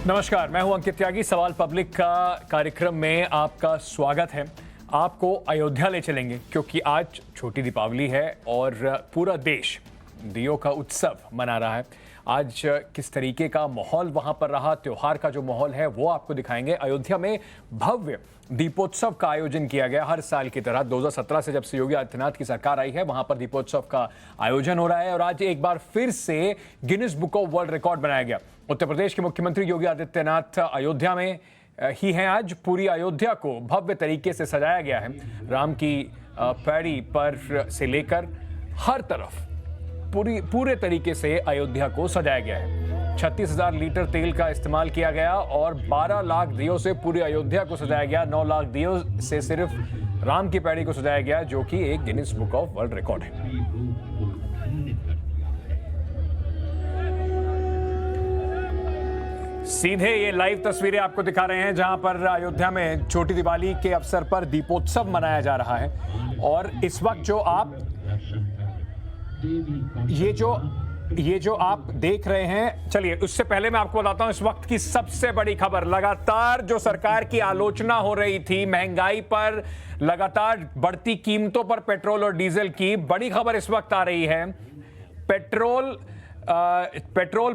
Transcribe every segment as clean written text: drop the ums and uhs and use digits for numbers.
नमस्कार, मैं हूं अंकित त्यागी। सवाल पब्लिक का कार्यक्रम में आपका स्वागत है। आपको अयोध्या ले चलेंगे क्योंकि आज छोटी दीपावली है और पूरा देश दियों का उत्सव मना रहा है। आज किस तरीके का माहौल वहां पर रहा, त्योहार का जो माहौल है वो आपको दिखाएंगे। अयोध्या में भव्य दीपोत्सव का आयोजन किया गया। हर साल की तरह 2017 से जब से योगी आदित्यनाथ की सरकार आई है वहां पर दीपोत्सव का आयोजन हो रहा है और आज एक बार फिर से Guinness book of world record बनाया गया। उत्तर प्रदेश के मुख्यमंत्री योगी आदित्यनाथ अयोध्या में ही हैं। आज पूरी अयोध्या को भव्य तरीके से सजाया गया है। राम की पैड़ी पर से लेकर हर तरफ पूरे तरीके से अयोध्या को सजाया गया है। 36,000 लीटर तेल का इस्तेमाल किया गया और 12 लाख दियों से पूरी अयोध्या को सजाया गया। 9 लाख दियों से सिर्फ राम की पैड़ी को सजाया गया, जो कि एक Guinness book of world record है। सीधे ये लाइव तस्वीरें आपको दिखा रहे हैं जहां पर अयोध्या में छोटी दिवाली के अवसर पर दीपोत्सव मनाया जा रहा है। और इस वक्त जो आप ये जो आप देख रहे हैं, चलिए उससे पहले मैं आपको बताता हूं इस वक्त की सबसे बड़ी खबर। लगातार जो सरकार की आलोचना हो रही थी महंगाई पर, लगातार बढ़ती कीमतों पर पेट्रोल और डीजल की, बड़ी खबर इस वक्त आ रही है। पेट्रोल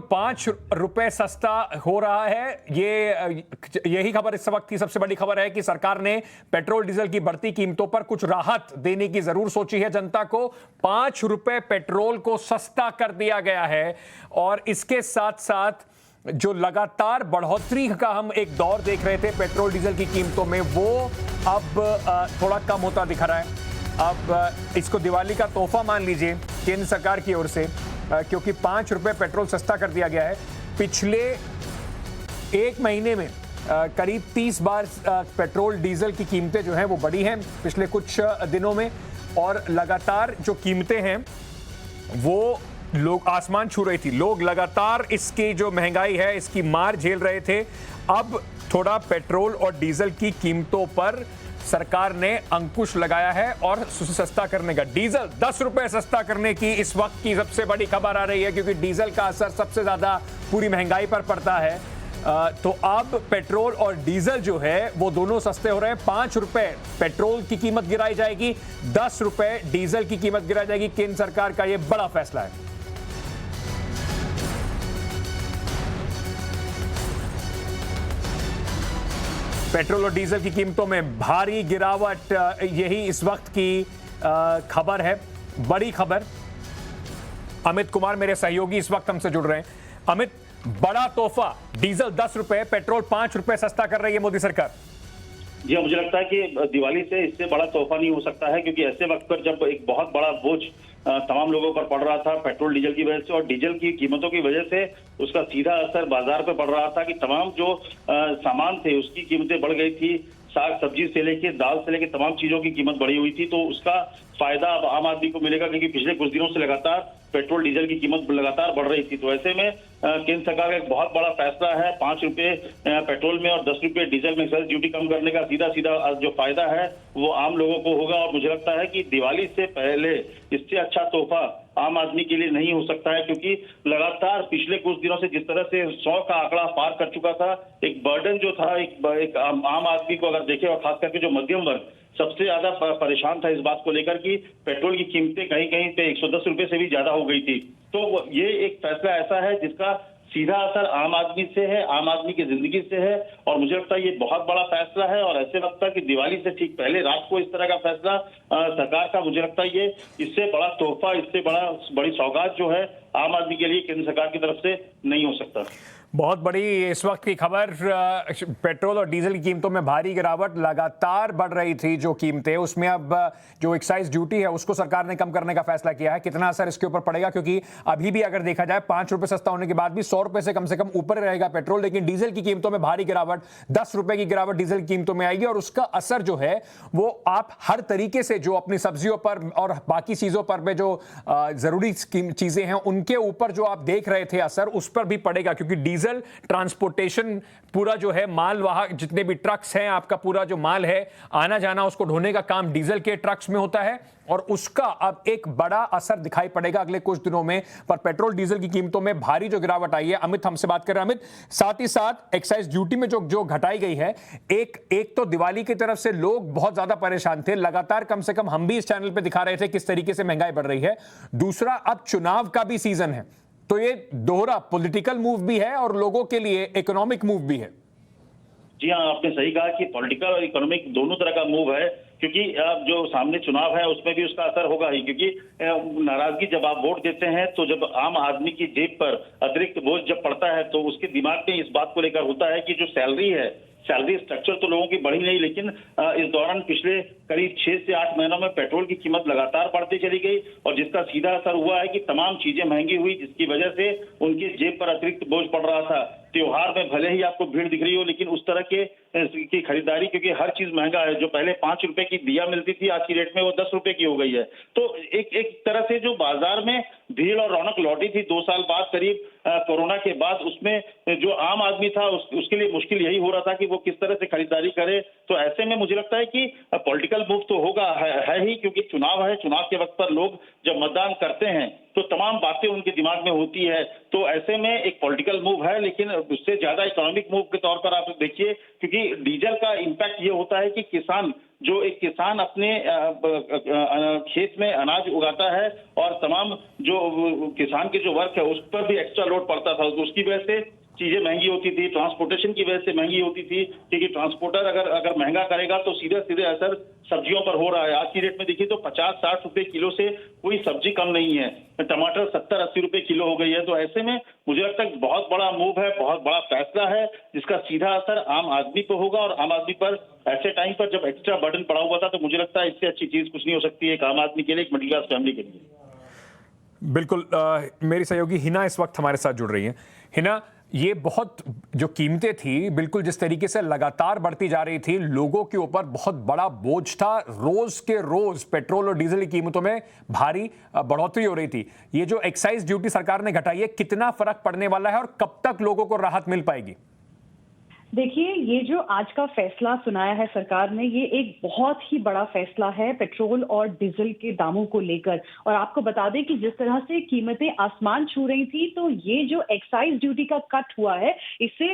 5 रुपए सस्ता हो रहा है। यही खबर इस वक्त की सबसे बड़ी खबर है कि सरकार ने पेट्रोल डीजल की बढ़ती कीमतों पर कुछ राहत देने की जरूर सोची है। जनता को 5 रुपए पेट्रोल को सस्ता कर दिया गया है और इसके साथ साथ जो लगातार बढ़ोतरी का हम एक दौर देख रहे थे पेट्रोल डीजल की कीमतों में, वो अब थोड़ा कम होता दिख रहा है। अब इसको दिवाली का तोहफा मान लीजिए केंद्र सरकार की ओर से, क्योंकि 5 रुपए पेट्रोल सस्ता कर दिया गया है। पिछले एक महीने में करीब 30 बार पेट्रोल डीजल की कीमतें जो हैं वो बढ़ी हैं पिछले कुछ दिनों में, और लगातार जो कीमतें हैं वो लोग आसमान छू रही थी। लोग लगातार इसकी जो महंगाई है इसकी मार झेल रहे थे। अब थोड़ा पेट्रोल और डीजल की कीमतों पर सरकार ने अंकुश लगाया है और सस्ता करने का, डीजल 10 रुपए सस्ता करने की इस वक्त की सबसे बड़ी खबर आ रही है, क्योंकि डीजल का असर सबसे ज्यादा पूरी महंगाई पर पड़ता है। तो अब पेट्रोल और डीजल जो है वो दोनों सस्ते हो रहे हैं। 5 रुपए पेट्रोल की कीमत गिराई जाएगी, 10 रुपए डीजल की कीमत गिराई जाएगी। केंद्र सरकार का यह बड़ा फैसला है। पेट्रोल और डीजल की कीमतों में भारी गिरावट, यही इस वक्त की खबर है, बड़ी खबर। अमित कुमार मेरे सहयोगी इस वक्त हमसे जुड़ रहे हैं। अमित, बड़ा तोहफा, डीजल 10 रुपए, पेट्रोल 5 रुपए सस्ता कर रही है मोदी सरकार। जी, मुझे लगता है कि दिवाली से इससे बड़ा तोहफा नहीं हो सकता है, क्योंकि ऐसे वक्त पर जब एक बहुत बड़ा बोझ तमाम लोगों पर पड़ रहा था पेट्रोल डीजल की वजह से, और डीजल की कीमतों की वजह से उसका सीधा असर बाजार पर पड़ रहा था कि तमाम जो सामान थे उसकी कीमतें बढ़ गई थी। साग सब्जी से लेके दाल से लेके तमाम चीजों की कीमत बढ़ी हुई थी। तो उसका फायदा अब आम आदमी को मिलेगा, क्योंकि पिछले कुछ दिनों से लगातार पेट्रोल डीजल की कीमत लगातार बढ़ रही थी। तो ऐसे में केंद्र सरकार का एक बहुत बड़ा फैसला है 5 रुपए पेट्रोल में और 10 रुपए डीजल में एक्साइज ड्यूटी कम करने का। सीधा सीधा जो फायदा है वो आम लोगों को होगा, और मुझे लगता है कि दिवाली से पहले इससे अच्छा तोहफा आम आदमी के लिए नहीं हो सकता है, क्योंकि लगातार पिछले कुछ दिनों से जिस तरह से 100 का आंकड़ा पार कर चुका था, एक बर्डन जो था एक आम आदमी को अगर देखे, और खास करके जो मध्यम वर्ग सबसे ज्यादा परेशान था इस बात को लेकर कि पेट्रोल की कीमतें कहीं कहीं पे 110 रुपए से भी ज्यादा हो गई थी। तो ये एक फैसला ऐसा है जिसका सीधा असर आम आदमी से है, आम आदमी की जिंदगी से है, और मुझे लगता है ये बहुत बड़ा फैसला है। और ऐसे लगता है कि दिवाली से ठीक पहले रात को इस तरह का फैसला सरकार का, मुझे लगता है ये इससे बड़ा तोहफा, इससे बड़ी सौगात जो है आम आदमी के लिए केंद्र सरकार की तरफ से नहीं हो सकता। बहुत बड़ी इस वक्त की खबर। पेट्रोल और डीजल की कीमतों में भारी गिरावट, लगातार बढ़ रही थी जो कीमतें, उसमें अब जो एक्साइज ड्यूटी है उसको सरकार ने कम करने का फैसला किया है। कितना असर इसके ऊपर पड़ेगा, क्योंकि अभी भी अगर देखा जाए 5 रुपए सस्ता होने के बाद भी 100 रुपए से कम ऊपर रहेगा पेट्रोल, लेकिन डीजल की कीमतों में भारी गिरावट, 10 रुपए की गिरावट डीजल की कीमतों में आएगी। और उसका असर जो है वो आप हर तरीके से जो अपनी सब्जियों पर और बाकी चीजों पर भी जो जरूरी चीजें हैं उनके ऊपर जो आप देख रहे थे असर, उस पर भी पड़ेगा, क्योंकि डीजल डीजल, ट्रांसपोर्टेशन, पूरा जो है माल वाहक जितने भी ट्रक्स हैं, आपका पूरा जो माल है आना जाना, उसको ढोने का काम डीजल के ट्रक्स में होता है और उसका अब एक बड़ा असर दिखाई पड़ेगा अगले कुछ दिनों में। पर पेट्रोल डीजल की कीमतों में भारी जो गिरावट आई है, अमित हमसे बात कर रहे हैं। अमित, साथ ही साथ एक्साइज ड्यूटी में जो घटाई गई है, एक तो दिवाली की तरफ से लोग बहुत ज्यादा परेशान थे, लगातार कम से कम हम भी इस चैनल पे दिखा रहे थे किस तरीके से महंगाई बढ़ रही है। दूसरा, अब चुनाव का भी सीजन है, तो ये दोहरा पॉलिटिकल मूव भी है और लोगों के लिए इकोनॉमिक मूव भी है। जी हाँ, आपने सही कहा कि पॉलिटिकल और इकोनॉमिक दोनों तरह का मूव है, क्योंकि अब जो सामने चुनाव है उसमें भी उसका असर होगा ही। क्योंकि नाराजगी जब आप वोट देते हैं तो जब आम आदमी की जेब पर अतिरिक्त बोझ जब पड़ता है तो उसके दिमाग में इस बात को लेकर होता है कि जो सैलरी स्ट्रक्चर तो लोगों की बढ़ी नहीं, लेकिन इस दौरान पिछले करीब 6 से 8 महीनों में पेट्रोल की कीमत लगातार बढ़ती चली गई और जिसका सीधा असर हुआ है कि तमाम चीजें महंगी हुई, जिसकी वजह से उनकी जेब पर अतिरिक्त बोझ पड़ रहा था। त्योहार में भले ही आपको भीड़ दिख रही हो, लेकिन उस तरह की खरीदारी, क्योंकि हर चीज महंगा है। जो पहले 5 रुपए की दिया मिलती थी, आज की रेट में वो 10 रुपए की हो गई है। तो एक तरह से जो बाजार में भीड़ और रौनक लौटी थी 2 साल बाद करीब कोरोना के बाद, उसमें जो आम आदमी था उसके लिए मुश्किल यही हो रहा था कि वो किस तरह से खरीदारी करे। तो ऐसे में मुझे लगता है कि पॉलिटिकल मूव तो होगा है ही, क्योंकि चुनाव है। चुनाव के वक्त पर लोग जब मतदान करते हैं तो तमाम बातें उनके दिमाग में होती है। तो ऐसे में एक पॉलिटिकल मूव है, लेकिन उससे ज्यादा इकोनॉमिक मूव के तौर पर आप देखिए, क्योंकि डीजल का इम्पैक्ट ये होता है कि एक किसान अपने खेत में अनाज उगाता है और तमाम जो किसान के जो वर्क है उस पर भी एक्स्ट्रा लोड पड़ता था, तो उसकी वजह से चीजें महंगी होती थी, ट्रांसपोर्टेशन की वजह से महंगी होती थी। क्योंकि ट्रांसपोर्टर अगर महंगा करेगा तो सीधे सीधे असर सब्जियों पर हो रहा है। आज की रेट में देखिए तो 50-60 रुपए किलो से कोई सब्जी कम नहीं है। टमाटर 70-80 रुपए किलो हो गई है। तो ऐसे में मुझे लगता है बहुत बड़ा मूव है, बहुत बड़ा फैसला है, जिसका सीधा असर आम आदमी पर होगा। और आम आदमी पर ऐसे टाइम पर जब एक्स्ट्रा बर्डन पड़ा हुआ था, तो मुझे लगता है इससे अच्छी चीज कुछ नहीं हो सकती है एक आम आदमी के लिए, एक मिडिल क्लास फैमिली के लिए। बिल्कुल। मेरी सहयोगी हिना इस वक्त हमारे साथ जुड़ रही हैं। हिना, ये बहुत जो कीमतें थी, बिल्कुल जिस तरीके से लगातार बढ़ती जा रही थी, लोगों के ऊपर बहुत बड़ा बोझ था। रोज के रोज पेट्रोल और डीजल की कीमतों में भारी बढ़ोतरी हो रही थी। ये जो एक्साइज ड्यूटी सरकार ने घटाई है, कितना फर्क पड़ने वाला है और कब तक लोगों को राहत मिल पाएगी? देखिए, ये जो आज का फैसला सुनाया है सरकार ने, ये एक बहुत ही बड़ा फैसला है पेट्रोल और डीजल के दामों को लेकर। और आपको बता दें कि जिस तरह से कीमतें आसमान छू रही थी, तो ये जो एक्साइज ड्यूटी का कट हुआ है, इससे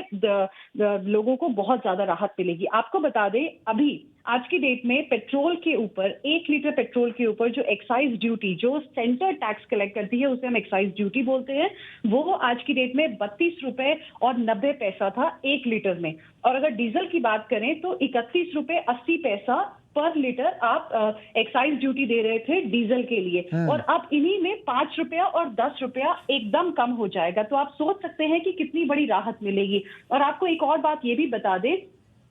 लोगों को बहुत ज्यादा राहत मिलेगी। आपको बता दें, अभी आज की डेट में पेट्रोल के ऊपर 1 लीटर पेट्रोल के ऊपर जो एक्साइज ड्यूटी, जो सेंटर टैक्स कलेक्ट करती है, उसे हम एक्साइज ड्यूटी बोलते हैं, वो आज की डेट में 32 रुपए और 90 पैसा था 1 लीटर में। और अगर डीजल की बात करें तो 31 रुपए 80 पैसा पर लीटर आप एक्साइज ड्यूटी दे रहे थे डीजल के लिए। और अब इन्हीं में 5 रुपया और 10 रुपया एकदम कम हो जाएगा। तो आप सोच सकते हैं कि कितनी बड़ी राहत मिलेगी। और आपको एक और बात ये भी बता दें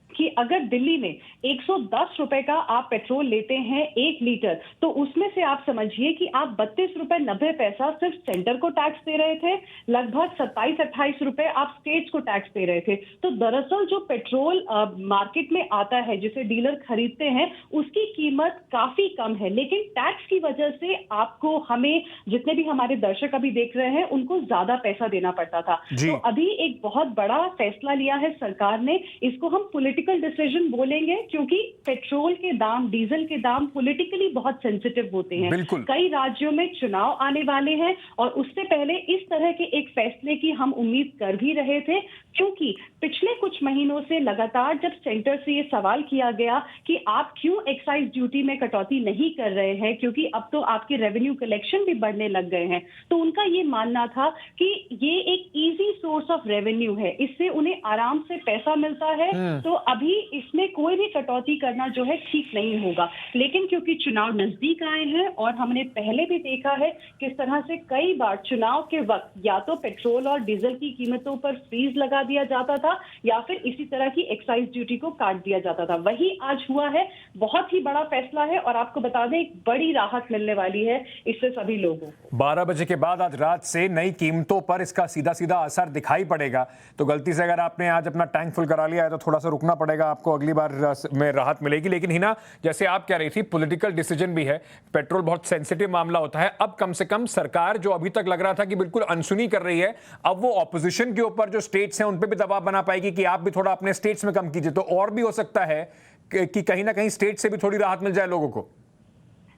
कि अगर दिल्ली में 110 रुपए का आप पेट्रोल लेते हैं 1 लीटर, तो उसमें से आप समझिए कि आप 32 रुपए 90 पैसा सिर्फ सेंटर को टैक्स दे रहे थे, लगभग 27-28 रुपए आप स्टेट्स को टैक्स दे रहे थे। तो दरअसल जो पेट्रोल मार्केट में आता है, जिसे डीलर खरीदते हैं, उसकी कीमत काफी कम है, लेकिन टैक्स की वजह से आपको, हमें, जितने भी हमारे दर्शक अभी देख रहे हैं, उनको ज्यादा पैसा देना पड़ता था। तो अभी एक बहुत बड़ा फैसला लिया है सरकार ने। इसको हम पॉलिटिकल डिसीजन बोलेंगे, क्योंकि पेट्रोल के दाम, डीजल के दाम पॉलिटिकली बहुत सेंसिटिव होते हैं। कई राज्यों में चुनाव आने वाले हैं और उससे पहले इस तरह के एक फैसले की हम उम्मीद कर भी रहे थे, क्योंकि पिछले कुछ महीनों से लगातार जब सेंटर से ये सवाल किया गया कि आप क्यों एक्साइज ड्यूटी में कटौती नहीं कर रहे हैं, क्योंकि अब तो आपके रेवेन्यू कलेक्शन भी बढ़ने लग गए हैं, तो उनका ये मानना था कि ये एक इजी सोर्स ऑफ रेवेन्यू है, इससे उन्हें आराम से पैसा मिलता है, तो अभी इसमें कोई भी कटौती करना जो है ठीक नहीं होगा। लेकिन क्योंकि चुनाव नजदीक आए हैं और हमने पहले भी देखा है किस तरह से कई बार चुनाव के वक्त या तो पेट्रोल और डीजल की कीमतों पर फ्रीज लगा दिया जाता था या फिर इसी तरह की एक्साइज ड्यूटी को काट दिया जाता था। वही आज हुआ है। बहुत ही बड़ा फैसला है और आपको बता दें, एक बड़ी राहत मिलने वाली है इससे सभी लोगों को। 12 बजे के बाद आज रात से नई कीमतों पर इसका सीधा सीधा असर दिखाई पड़ेगा। तो गलती से अगर आपने आज अपना टैंक फुल करा लिया है तो थोड़ा सा रुकना पड़ेगा आपको, अगली बार में राहत मिलेगी। लेकिन हिना, जैसे आप कह रही थी, पॉलिटिकल डिसीजन भी है, पेट्रोल बहुत सेंसिटिव मामला होता है। अब कम से कम सरकार, जो अभी तक लग रहा था कि बिल्कुल अनसुनी कर रही है, अब वो ऑपोजिशन के ऊपर जो स्टेट्स हैं उन पे भी दबाव बना पाएगी कि आप भी थोड़ा अपने स्टेट्स में कम कीजिए। तो और भी हो सकता है कि कहीं ना कहीं स्टेट से भी थोड़ी राहत मिल जाए लोगों को।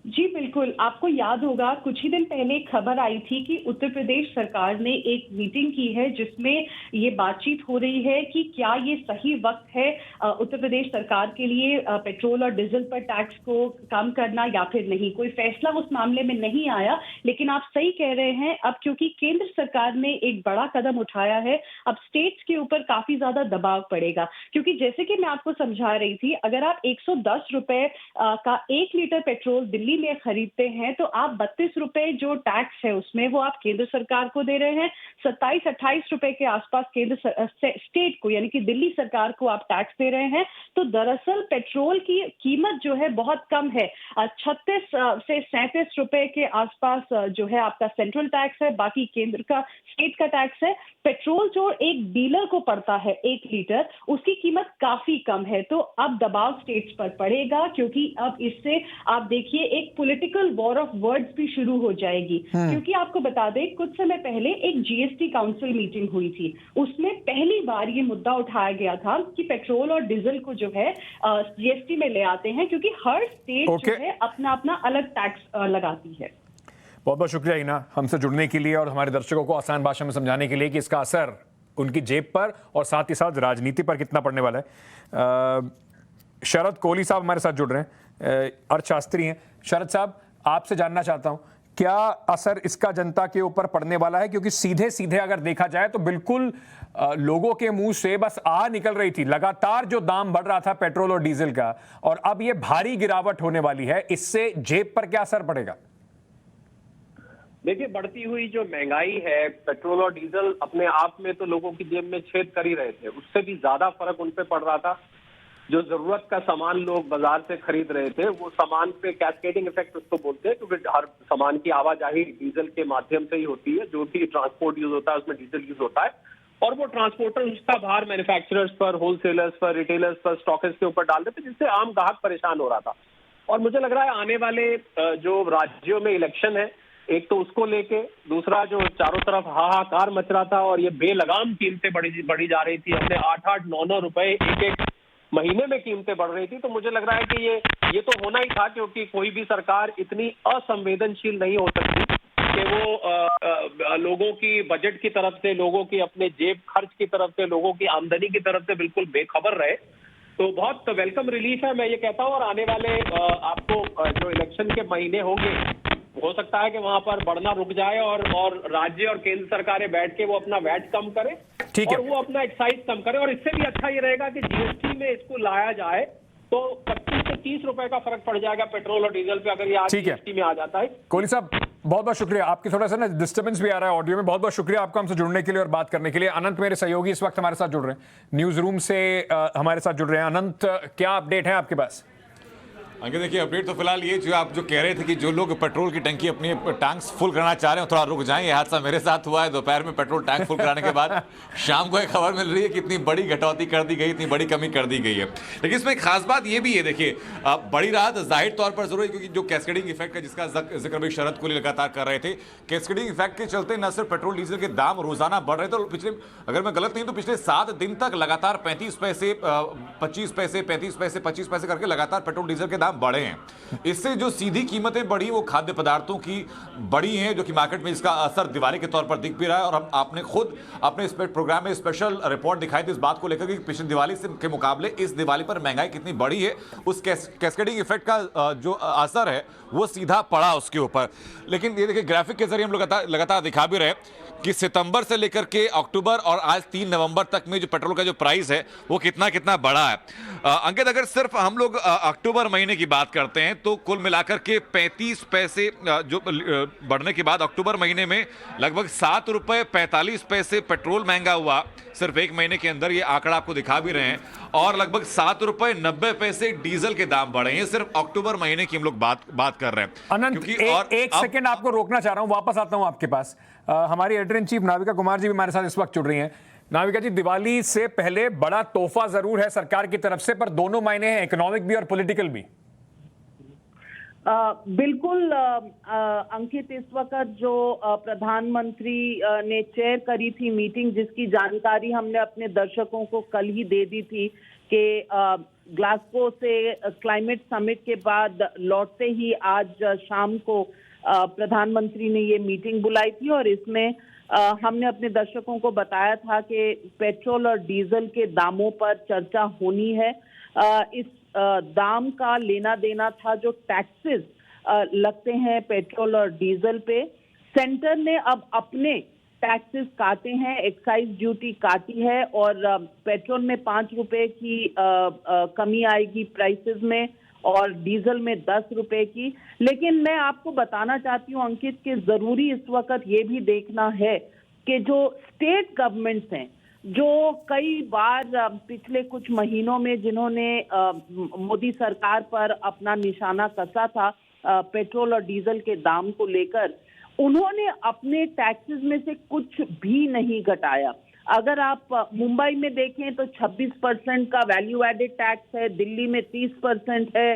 जी बिल्कुल, आपको याद होगा कुछ ही दिन पहले खबर आई थी कि उत्तर प्रदेश सरकार ने एक मीटिंग की है जिसमें ये बातचीत हो रही है कि क्या ये सही वक्त है उत्तर प्रदेश सरकार के लिए पेट्रोल और डीजल पर टैक्स को कम करना या फिर नहीं। कोई फैसला उस मामले में नहीं आया, लेकिन आप सही कह रहे हैं, अब क्योंकि केंद्र सरकार ने एक बड़ा कदम उठाया है, अब स्टेट्स के ऊपर काफी ज्यादा दबाव पड़ेगा। क्योंकि जैसे कि मैं आपको समझा रही थी, अगर आप 110 रुपए का 1 लीटर पेट्रोल दिल्ली में खरीदते हैं तो आप 32 रुपए जो टैक्स है उसमें वो आप केंद्र सरकार को दे रहे हैं, 27-28 रुपए के आसपास केंद्र स्टेट को यानी कि दिल्ली सरकार को आप टैक्स दे रहे हैं। तो दरअसल पेट्रोल की कीमत जो है बहुत कम है, 36 से 37 रुपए के आसपास जो है आपका सेंट्रल टैक्स है, बाकी केंद्र का स्टेट का टैक्स है। पेट्रोल जो एक डीलर को पड़ता है 1 लीटर, उसकी कीमत काफी कम है। तो अब दबाव स्टेट्स पर पड़ेगा, क्योंकि अब इससे आप देखिए एक पॉलिटिकल वॉर ऑफ वर्ड्स भी शुरू हो जाएगी। क्योंकि आपको बता दें, कुछ समय पहले एक जीएसटी काउंसिल मीटिंग हुई थी, उसमें पहली बार ये मुद्दा उठाया गया था कि पेट्रोल और डीजल को जो है जीएसटी में ले आते हैं, क्योंकि हर स्टेट जो है अपना अपना अलग टैक्स लगाती है। बहुत बहुत शुक्रिया हिना, हमसे जुड़ने के लिए और हमारे दर्शकों को आसान भाषा में समझाने के लिए कि इसका असर उनकी जेब पर और साथ ही साथ राजनीति पर कितना पड़ने वाला है। शरद कोहली साहब हमारे साथ जुड़ रहे हैं, अर्थशास्त्री हैं। शरद साहब, आपसे जानना चाहता हूं, क्या असर इसका जनता के ऊपर पड़ने वाला है? क्योंकि सीधे सीधे अगर देखा जाए तो बिल्कुल लोगों के मुंह से बस आ निकल रही थी, लगातार जो दाम बढ़ रहा था पेट्रोल और डीजल का, और अब ये भारी गिरावट होने वाली है, इससे जेब पर क्या असर पड़ेगा? देखिए, बढ़ती हुई जो महंगाई है, पेट्रोल और डीजल अपने आप में तो लोगों की जेब में छेद कर ही रहे थे, उससे भी ज्यादा फर्क उन पे पड़ रहा था। जो जरूरत का सामान लोग बाजार से खरीद रहे थे, वो सामान पे कैस्केडिंग इफेक्ट उसको बोलते हैं, क्योंकि हर सामान की आवाजाही डीजल के माध्यम से ही होती है। जो भी ट्रांसपोर्ट यूज होता है उसमें डीजल यूज होता है, और वो ट्रांसपोर्टर उसका भार मैन्युफैक्चरर्स पर, होलसेलर्स पर, रिटेलर्स पर, स्टॉकिस्ट के ऊपर डाल देते, जिससे आम ग्राहक परेशान हो रहा था। और मुझे लग रहा है आने वाले जो राज्यों में इलेक्शन है, एक तो उसको लेके, दूसरा जो चारों तरफ हाहाकार मच रहा था और ये बेलगाम कीमतें बढ़ी जा रही थी, हमने 8-8, 9-9 रुपए एक महीने में कीमतें बढ़ रही थी। तो मुझे लग रहा है कि ये तो होना ही था, क्योंकि कोई भी सरकार इतनी असंवेदनशील नहीं हो सकती कि वो लोगों की बजट की तरफ से, लोगों की अपने जेब खर्च की तरफ से, लोगों की आमदनी की तरफ से बिल्कुल बेखबर रहे। तो बहुत वेलकम रिलीफ है, मैं ये कहता हूँ। और आने वाले आपको जो इलेक्शन के महीने होंगे, हो सकता है कि वहां पर बढ़ना रुक जाए और राज्य और केंद्र सरकारें बैठ के वो अपना वैट कम करें और वो अपना एक्साइज कम करें। और इससे भी अच्छा ये रहेगा कि जीएसटी में इसको लाया जाए, तो 25 से 30 रुपए का फर्क पड़ जाएगा पेट्रोल और डीजल पे, अगर ये आज जीएसटी में आ जाता है। कोहली साहब, बहुत बहुत शुक्रिया। आपकी थोड़ा सा ना डिस्टर्बेंस भी आ रहा है ऑडियो में, बहुत बहुत शुक्रिया आपका हमसे जुड़ने के लिए और बात करने के लिए। अनंत मेरे सहयोगी इस वक्त हमारे साथ जुड़ रहे हैं, न्यूज रूम से हमारे साथ जुड़ रहे हैं। अनंत, क्या अपडेट है आपके पास? अंकित, देखिए, अपडेट तो फिलहाल ये जो आप जो कह रहे थे कि जो लोग पेट्रोल की टंकी अपनी टैंक्स फुल करना चाह रहे हैं थोड़ा रुक जाएं। ये हादसा मेरे साथ हुआ है। दोपहर में पेट्रोल टैंक फुल कराने के बाद शाम को एक खबर मिल रही है कि इतनी बड़ी कटौती कर दी गई, इतनी बड़ी कमी कर दी गई है। लेकिन इसमें एक खास बात ये भी है, देखिए, बड़ी राहत जाहिर तौर पर जरूर है, क्योंकि जो कैस्केडिंग इफेक्ट है जिसका जिक्र भी शरद कोहली लगातार कर रहे थे, कैस्केडिंग इफेक्ट के चलते न सिर्फ पेट्रोल डीजल के दाम रोजाना बढ़ रहे थे, और पिछले, अगर मैं गलत नहीं तो पिछले 7 दिन तक लगातार 35 पैसे 25 पैसे 35 पैसे 25 पैसे करके लगातार पेट्रोल डीजल के दाम बढ़े हैं। इससे जो सीधी कीमतें बढ़ी वो खाद्य पदार्थों की बढ़ी हैं, जो कि मार्केट में इसका असर दिवाली के तौर पर दिख भी रहा है। और हम आपने खुद अपने इस प्रोग्राम में स्पेशल रिपोर्ट दिखाई थी इस बात को लेकर कि पिछली दिवाली के मुकाबले इस दिवाली पर महंगाई कितनी बढ़ी है। उस कैस्केडिंग इफेक्ट का जो असर है वो सीधा पड़ा उसके ऊपर। लेकिन ये देखिए, ग्राफिक के जरिए हम लोग लगातार दिखा भी रहे कि सितंबर से लेकर के अक्टूबर और आज 3 नवंबर तक में जो पेट्रोल का जो प्राइस है वो कितना बढ़ा है। अंकित, अगर सिर्फ हम लोग अक्टूबर महीने की बात करते हैं तो कुल मिलाकर के 35 पैसे जो बढ़ने के बाद अक्टूबर महीने में लगभग 7 रुपए 45 पैसे पेट्रोल महंगा हुआ सिर्फ एक महीने के अंदर। ये आंकड़ा आपको दिखा भी रहे हैं। और लगभग 7 रुपए 90 पैसे डीजल के दाम बढ़े हैं सिर्फ अक्टूबर महीने की हम लोग बात कर रहे हैं। अनंत, एक सेकंड आपको रोकना चाह रहा हूं, वापस आता हूं आपके पास। हमारी editor in chief Navika Kumar ji भी हमारे साथ इस वक्त जुड़ रही हैं। नाविका जी, दिवाली से पहले बड़ा तोहफा जरूर है सरकार की तरफ से, पर दोनों मायने हैं, इकोनॉमिक भी और पॉलिटिकल भी। बिल्कुल अंकित, इस वक्त जो प्रधानमंत्री ने चेयर करी थी मीटिंग, जिसकी जानकारी हमने अपने दर्शकों को कल ही दे दी थी कि ग्लासगो से क्लाइमेट समिट के बाद लौटते ही आज शाम को प्रधानमंत्री ने ये मीटिंग बुलाई थी और इसमें हमने अपने दर्शकों को बताया था कि पेट्रोल और डीजल के दामों पर चर्चा होनी है। इस दाम का लेना देना था जो टैक्सेस लगते हैं पेट्रोल और डीजल पे। सेंटर ने अब अपने टैक्सेस काटे हैं, एक्साइज ड्यूटी काटी है और पेट्रोल में 5 रुपए की कमी आएगी प्राइसेस में और डीजल में 10 रुपए की। लेकिन मैं आपको बताना चाहती हूँ अंकित कि जरूरी इस वक्त ये भी देखना है कि जो स्टेट गवर्नमेंट्स हैं, जो कई बार पिछले कुछ महीनों में जिन्होंने मोदी सरकार पर अपना निशाना कसा था पेट्रोल और डीजल के दाम को लेकर, उन्होंने अपने टैक्सेस में से कुछ भी नहीं घटाया। अगर आप मुंबई में देखें तो 26% का वैल्यू एडेड टैक्स है, दिल्ली में 30% है,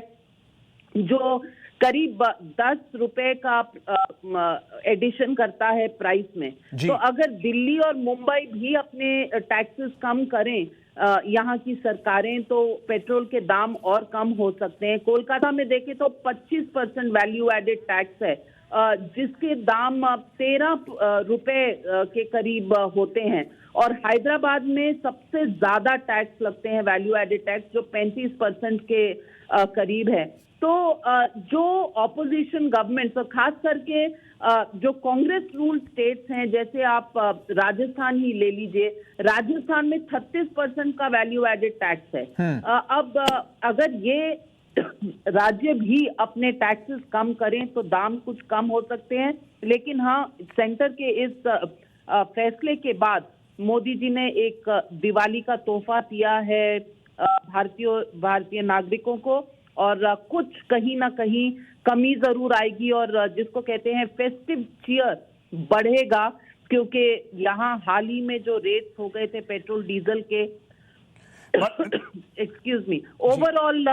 जो करीब 10 रुपए का एडिशन करता है प्राइस में। तो अगर दिल्ली और मुंबई भी अपने टैक्सेस कम करें यहाँ की सरकारें, तो पेट्रोल के दाम और कम हो सकते हैं। कोलकाता में देखें तो 25% वैल्यू एडेड टैक्स है, जिसके दाम 13 रुपए के करीब होते हैं और हैदराबाद में सबसे ज्यादा टैक्स लगते हैं वैल्यू एडेड टैक्स, जो 35% के करीब है। तो जो ऑपोजिशन गवर्नमेंट्स और खास करके जो कांग्रेस रूल स्टेट्स हैं, जैसे आप राजस्थान ही ले लीजिए, राजस्थान में 36% का वैल्यू एडेड टैक्स है। अब अगर ये राज्य भी अपने टैक्सेस कम करें तो दाम कुछ कम हो सकते हैं। लेकिन हाँ, सेंटर के इस फैसले के बाद मोदी जी ने एक दिवाली का तोहफा दिया है भारतीय नागरिकों को और कुछ कहीं ना कहीं कमी जरूर आएगी और जिसको कहते हैं फेस्टिव चीयर बढ़ेगा, क्योंकि यहाँ हाल ही में जो रेट्स हो गए थे पेट्रोल डीजल के एक्सक्यूज मी, ओवरऑल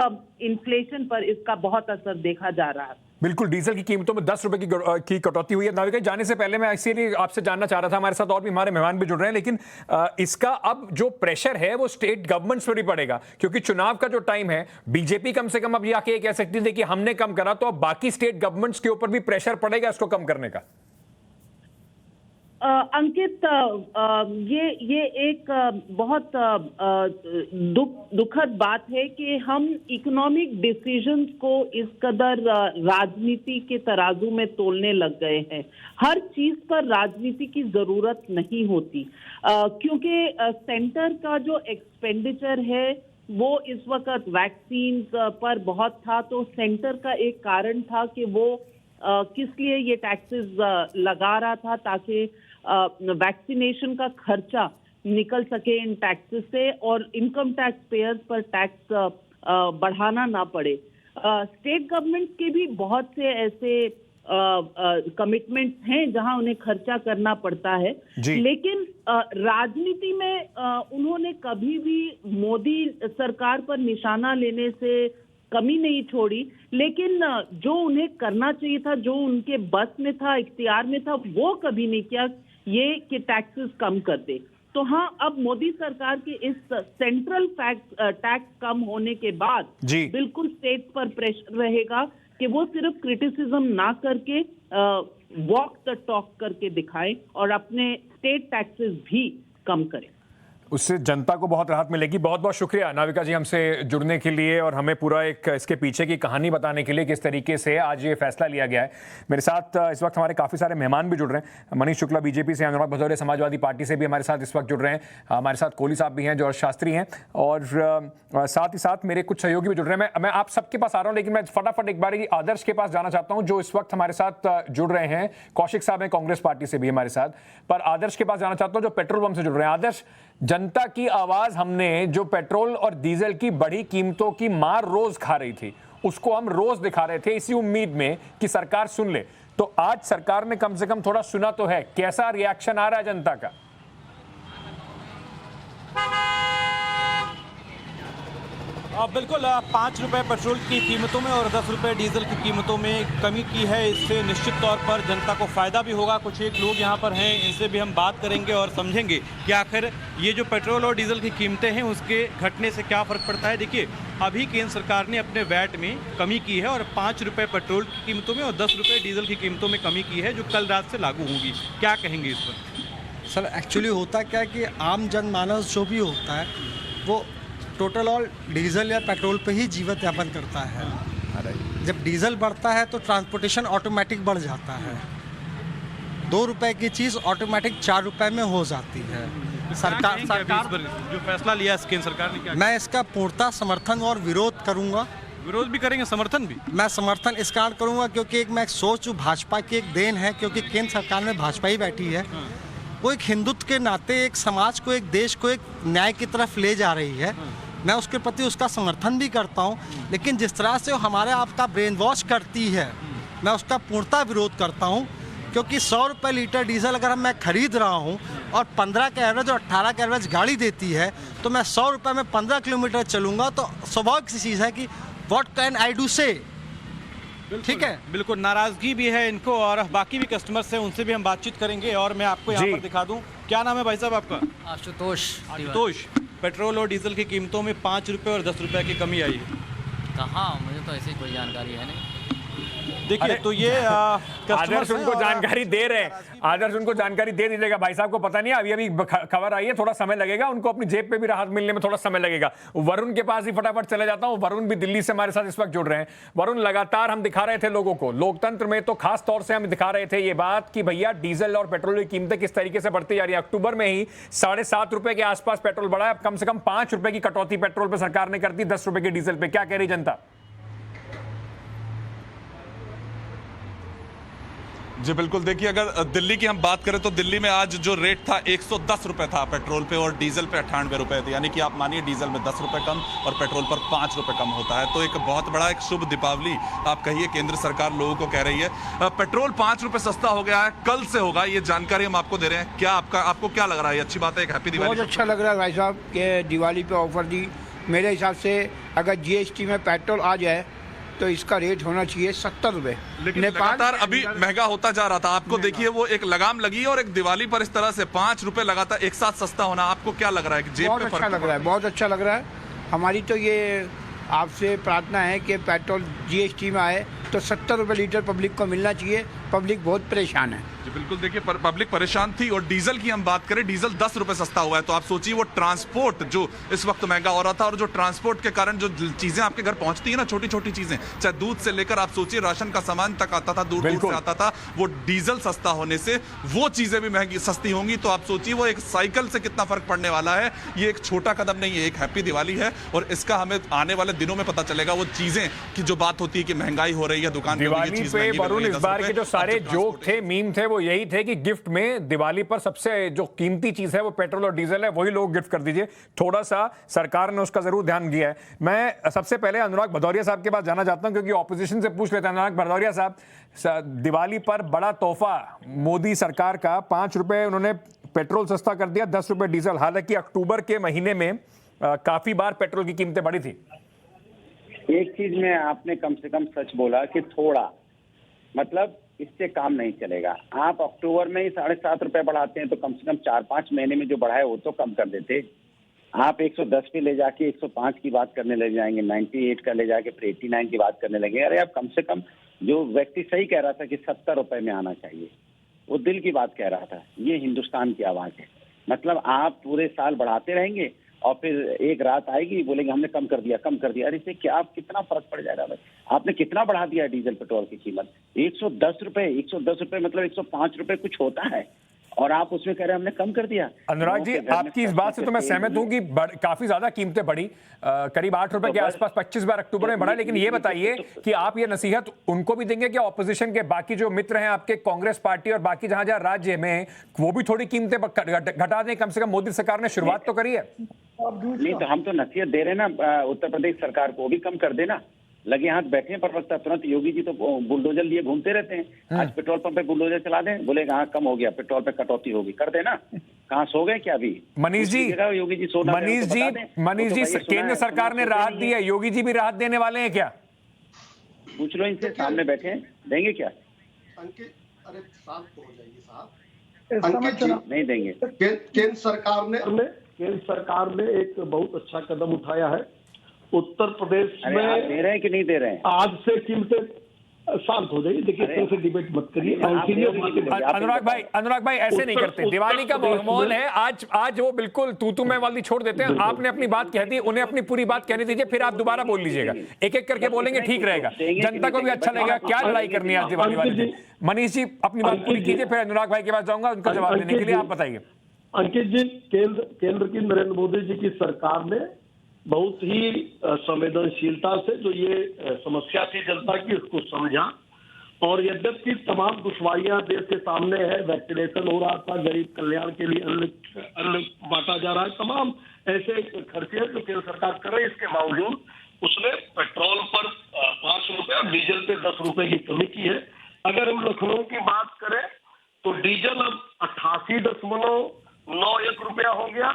इन्फ्लेशन पर इसका बहुत असर देखा जा रहा है। बिल्कुल, डीजल की कीमतों में 10 रुपए की कटौती हुई है। नाविका, जाने से पहले मैं इसीलिए आपसे जानना चाह रहा था, हमारे साथ और भी हमारे मेहमान भी जुड़ रहे हैं, लेकिन इसका अब जो प्रेशर है वो स्टेट गवर्नमेंट्स पर भी पड़ेगा, क्योंकि चुनाव का जो टाइम है, बीजेपी कम से कम अब ये कह सकती है कि हमने कम करा, तो अब बाकी स्टेट गवर्नमेंट्स के ऊपर भी प्रेशर पड़ेगा इसको कम करने का। अंकित, ये एक बहुत दुखद बात है कि हम इकोनॉमिक डिसीजंस को इस कदर राजनीति के तराजू में तोलने लग गए हैं। हर चीज पर राजनीति की जरूरत नहीं होती, क्योंकि सेंटर का जो एक्सपेंडिचर है वो इस वक्त वैक्सीन पर बहुत था, तो सेंटर का एक कारण था कि वो किस लिए ये टैक्सेस लगा रहा था, ताकि वैक्सीनेशन का खर्चा निकल सके इन टैक्सेस से और इनकम टैक्स पेयर्स पर टैक्स बढ़ाना ना पड़े। स्टेट गवर्नमेंट के भी बहुत से ऐसे कमिटमेंट्स हैं जहां उन्हें खर्चा करना पड़ता है, लेकिन राजनीति में उन्होंने कभी भी मोदी सरकार पर निशाना लेने से कमी नहीं छोड़ी, लेकिन जो उन्हें करना चाहिए था, जो उनके बस में था, इख्तियार में था, वो कभी नहीं किया ये कि टैक्सेस कम कर दे। तो हाँ, अब मोदी सरकार के इस सेंट्रल टैक्स कम होने के बाद बिल्कुल स्टेट पर प्रेशर रहेगा कि वो सिर्फ क्रिटिसिज्म ना करके वॉक द टॉक करके दिखाएं और अपने स्टेट टैक्सेस भी कम करें। उससे जनता को बहुत राहत मिलेगी। बहुत बहुत शुक्रिया नाविका जी हमसे जुड़ने के लिए और हमें पूरा एक इसके पीछे की कहानी बताने के लिए, किस तरीके से आज ये फैसला लिया गया है। मेरे साथ इस वक्त हमारे काफ़ी सारे मेहमान भी जुड़ रहे हैं। मनीष शुक्ला बीजेपी से, अनुराग भदौरिया समाजवादी पार्टी से भी हमारे साथ इस वक्त जुड़ रहे हैं। हमारे साथ कोहली साहब भी हैं, जॉर्ज शास्त्री हैं और साथ ही साथ मेरे कुछ सहयोगी भी जुड़ रहे हैं। मैं आप सबके पास आ रहा हूँ, लेकिन मैं फटाफट एक बार आदर्श के पास जाना चाहता हूँ जो इस वक्त हमारे साथ जुड़ रहे हैं। कौशिक साहब हैं कांग्रेस पार्टी से भी हमारे साथ, पर आदर्श के पास जाना चाहता हूँ जो पेट्रोल पंप से जुड़ रहे हैं। आदर्श, जनता की आवाज हमने जो पेट्रोल और डीजल की बढ़ी कीमतों की मार रोज खा रही थी, उसको हम रोज दिखा रहे थे इसी उम्मीद में कि सरकार सुन ले। तो आज सरकार ने कम से कम थोड़ा सुना तो है। कैसा रिएक्शन आ रहा है जनता का? बिल्कुल 5 रुपए पेट्रोल की कीमतों में और 10 रुपए डीजल की कीमतों में कमी की है। इससे निश्चित तौर पर जनता को फ़ायदा भी होगा। कुछ एक लोग यहाँ पर हैं, इनसे भी हम बात करेंगे और समझेंगे कि आखिर ये जो पेट्रोल और डीजल की कीमतें हैं उसके घटने से क्या फ़र्क पड़ता है। देखिए, अभी केंद्र सरकार ने अपने वैट में कमी की है और 5 रुपये पेट्रोल की कीमतों में और 10 रुपये डीजल की कीमतों में कमी की है, जो कल रात से लागू होंगी। क्या कहेंगे इस पर? सर, एक्चुअली होता क्या है कि आम जनमानस जो भी होता है वो टोटल और डीजल या पेट्रोल पे ही जीवन यापन करता है। जब डीजल बढ़ता है तो ट्रांसपोर्टेशन ऑटोमेटिक बढ़ जाता है। 2 रुपए की चीज़ ऑटोमेटिक 4 रुपए में हो जाती है। सरकार जो फैसला लिया केंद्र सरकार ने, क्या मैं इसका पूर्णतः समर्थन और विरोध करूंगा। विरोध भी करेंगे, समर्थन भी? मैं समर्थन इस कारण करूंगा क्योंकि मैं सोच जो भाजपा की एक देन है, क्योंकि केंद्र सरकार में भाजपा ही बैठी है। वो एक हिंदुत्व के नाते एक समाज को, एक देश को एक न्याय की तरफ ले जा रही है। मैं उसके प्रति उसका समर्थन भी करता हूं, लेकिन जिस तरह से वो हमारे आपका ब्रेन वॉश करती है, मैं उसका पूर्णतः विरोध करता हूं। क्योंकि 100 रुपये लीटर डीजल अगर मैं खरीद रहा हूं और 15 का एवरेज और 18 का एवरेज गाड़ी देती है, तो मैं 100 रुपये में 15 किलोमीटर चलूँगा, तो स्वाभाविक सी चीज़ है कि व्हाट कैन आई डू से। ठीक है, बिल्कुल नाराजगी भी है इनको और बाकी भी कस्टमर्स हैं, उनसे भी हम बातचीत करेंगे। और मैं आपको यहाँ पर दिखा दूं, क्या नाम है भाई साहब आपका? आशुतोष। पेट्रोल और डीजल की कीमतों में 5 रुपये और 10 रुपये की कमी आई है। कहाँ, मुझे तो ऐसी कोई जानकारी है नहीं। देखिए, तो ये आदर्श उनको जानकारी दे रहे हैं। आदर्श उनको जानकारी दे दीजिएगा। भाई साहब को पता नहीं, अभी अभी खबर आई है, थोड़ा समय लगेगा उनको, अपनी जेब पे भी राहत मिलने में थोड़ा समय लगेगा। वरुण के पास ही फटाफट चले जाता हूं। वरुण भी दिल्ली से हमारे साथ इस वक्त जुड़ रहे हैं। वरुण, लगातार हम दिखा रहे थे लोगों को, लोकतंत्र में तो खास तौर से हम दिखा रहे थे ये बात कि भैया डीजल और पेट्रोल की कीमतें किस तरीके से बढ़ती जा रही है। अक्टूबर में ही 7.5 रुपए के आसपास पेट्रोल बढ़ा है। अब कम से कम 5 रुपए की कटौती पेट्रोल पे सरकार ने कर दी, 10 रुपए के डीजल पे। क्या कह रही जनता? जी बिल्कुल, देखिए अगर दिल्ली की हम बात करें तो दिल्ली में आज जो रेट था 110 रुपए था पेट्रोल पे और डीजल पे 98 रुपए थे। यानी कि आप मानिए डीजल में 10 रुपए कम और पेट्रोल पर 5 रुपए कम होता है। तो एक बहुत बड़ा एक शुभ दीपावली आप कहिए केंद्र सरकार लोगों को कह रही है। पेट्रोल 5 रुपए सस्ता हो गया है, कल से होगा, ये जानकारी हम आपको दे रहे हैं। क्या आपको क्या लग रहा है? अच्छी बात है, एक हैप्पी दिवाली। बहुत अच्छा लग रहा है भाई साहब के दिवाली पे ऑफर दी। मेरे हिसाब से अगर जीएसटी में पेट्रोल आ जाए तो इसका रेट होना चाहिए 70 रुपए। लेकिन लगातार अभी महंगा होता जा रहा था। आपको देखिए वो एक लगाम लगी और एक दिवाली पर इस तरह से 5 रुपए लगातार एक साथ सस्ता होना, आपको क्या लग रहा है? जेब बहुत अच्छा लग रहा है, बहुत अच्छा लग रहा है। हमारी तो ये आपसे प्रार्थना है कि पेट्रोल जीएसटी में आए तो 70 रुपये लीटर पब्लिक को मिलना चाहिए। पब्लिक बहुत परेशान है। जी बिल्कुल, देखिए पब्लिक परेशान थी। और डीजल की हम बात करें, डीजल 10 रुपए सस्ता हुआ है। तो आप सोचिए वो ट्रांसपोर्ट जो इस वक्त महंगा हो रहा था और जो ट्रांसपोर्ट के कारण जो चीजें आपके घर पहुंचती है ना, छोटी छोटी चीजें, चाहे दूध से लेकर आप सोचिए राशन का सामान तक आता था, दूर दूर से आता था, वो डीजल सस्ता होने से वो चीजें भी महंगी सस्ती होंगी। तो आप सोचिए वो एक साइकिल से कितना फर्क पड़ने वाला है। ये एक छोटा कदम नहीं है, एक हैप्पी दिवाली है और इसका हमें आने वाले दिनों में पता चलेगा। वो चीजें की जो बात होती है कि महंगाई हो रही है दुकान दिवाली पे वरुण, इस बार के जो सारे जोक थे, मीम थे, वो यही थे कि गिफ्ट में दिवाली पर सबसे जो कीमती चीज है वो पेट्रोल और डीजल है, वही लोग गिफ्ट कर दीजिए। थोड़ा सा सरकार ने उसका जरूर ध्यान दिया है। मैं सबसे पहले अनुराग भदौरिया साहब के पास जाना चाहता हूं, क्योंकि ऑपोजिशन से पूछ लेते हैं। अनुराग भदौरिया साहब, दिवाली पर बड़ा तोहफा मोदी सरकार का, 5 रुपए उन्होंने पेट्रोल सस्ता कर दिया, 10 रुपए डीजल। हालांकि अक्टूबर के महीने में काफी बार पेट्रोल की कीमतें बढ़ी थी। एक चीज में आपने कम से कम सच बोला कि थोड़ा, मतलब इससे काम नहीं चलेगा। आप अक्टूबर में ही 7.5 रुपए बढ़ाते हैं तो कम से कम 4-5 महीने में जो बढ़ाए वो तो कम कर देते। आप 110 पे ले जाके 105 की बात करने लग जाएंगे, 98 का ले जाके फिर 89 की बात करने लगे। अरे आप कम से कम, जो व्यक्ति सही कह रहा था कि 70 रुपए में आना चाहिए, वो दिल की बात कह रहा था। ये हिंदुस्तान की आवाज है। मतलब आप पूरे साल बढ़ाते रहेंगे और फिर एक रात आएगी बोलेंगे हमने कम कर दिया, कम कर दिया। अरे इससे क्या कितना फर्क पड़ जाएगा भाई? आपने कितना बढ़ा दिया डीजल पेट्रोल की कीमत? 110 रुपए, 110 रुपए मतलब 105 रुपए कुछ होता है और आप उसमें कह रहे हैं हमने कम कर दिया। अनुराग जी, आपकी इस बात से तो मैं सहमत हूं कि काफी ज्यादा कीमतें बढ़ी, करीब 8 रुपए के आसपास 25 बार अक्टूबर में बढ़ा। लेकिन ये बताइए कि आप ये नसीहत उनको भी देंगे कि ऑपोजिशन के बाकी जो मित्र हैं आपके, कांग्रेस पार्टी और बाकी जहां जहां राज्य में, वो भी थोड़ी कीमतें घटा दें? कम से कम मोदी सरकार ने शुरुआत तो करी है। नहीं तो हम तो नसीहत दे रहे हैं ना उत्तर प्रदेश सरकार को, भी कम कर देना। लगे हाथ बैठे हैं प्रवक्ता, तुरंत योगी जी तो बुलडोजर लिए घूमते रहते हैं। आज पेट्रोल पंप पे बुलडोजर चला दें, बोलेगा हाँ कम हो गया, पेट्रोल पे कटौती होगी, कर देना, कहाँ सो गए क्या अभी? मनीष जी, योगी जी सोना मनीष जी, मनीष जी, केंद्र सरकार ने राहत दी है, योगी जी भी राहत देने वाले हैं क्या? पूछ लो इनसे, सामने बैठे हैं, देंगे क्या? अंकित, अरे शांत हो जाइए साहब। अंकित जी, नहीं देंगे। केंद्र सरकार ने एक बहुत अच्छा कदम उठाया है। उत्तर प्रदेश में दे रहे हैं कि नहीं दे रहे हैं? आज से कीमतें, शांत हो जाइए, देखिए इस तरह से डिबेट मत करिए। अनुराग भाई ऐसे नहीं करते, दिवाली का माहौल है, आज वो बिल्कुल तू मैं वाली छोड़ देते हैं। आपने अपनी बात कह दी, उन्हें अपनी पूरी बात कहने दीजिए, फिर आप दोबारा बोल लीजिएगा, एक एक करके बोलेंगे, ठीक रहेगा, जनता को भी अच्छा लगेगा। क्या लड़ाई करनी है आज दिवाली वाले दिन? मनीष जी अपनी बात पूरी कीजिए, फिर अनुराग भाई के पास जाऊंगा उनका जवाब देने के लिए। आप बताइए। अंकित जी, केंद्र की नरेंद्र मोदी जी की सरकार ने बहुत ही संवेदनशीलता से जो ये समस्या थी जनता की, उसको समझा, और यद्यपि तमाम दुश्वारियां देश के सामने है, वैक्सीनेशन हो रहा था, गरीब कल्याण के लिए अन्न बांटा जा रहा है, तमाम ऐसे खर्चे हैं जो केंद्र सरकार कर रही है, इसके बावजूद उसने पेट्रोल पर 5 रुपए और डीजल पे 10 रुपए की कमी की है। अगर हम लखनऊ की बात करें तो डीजल अब 88.91 रुपया हो गया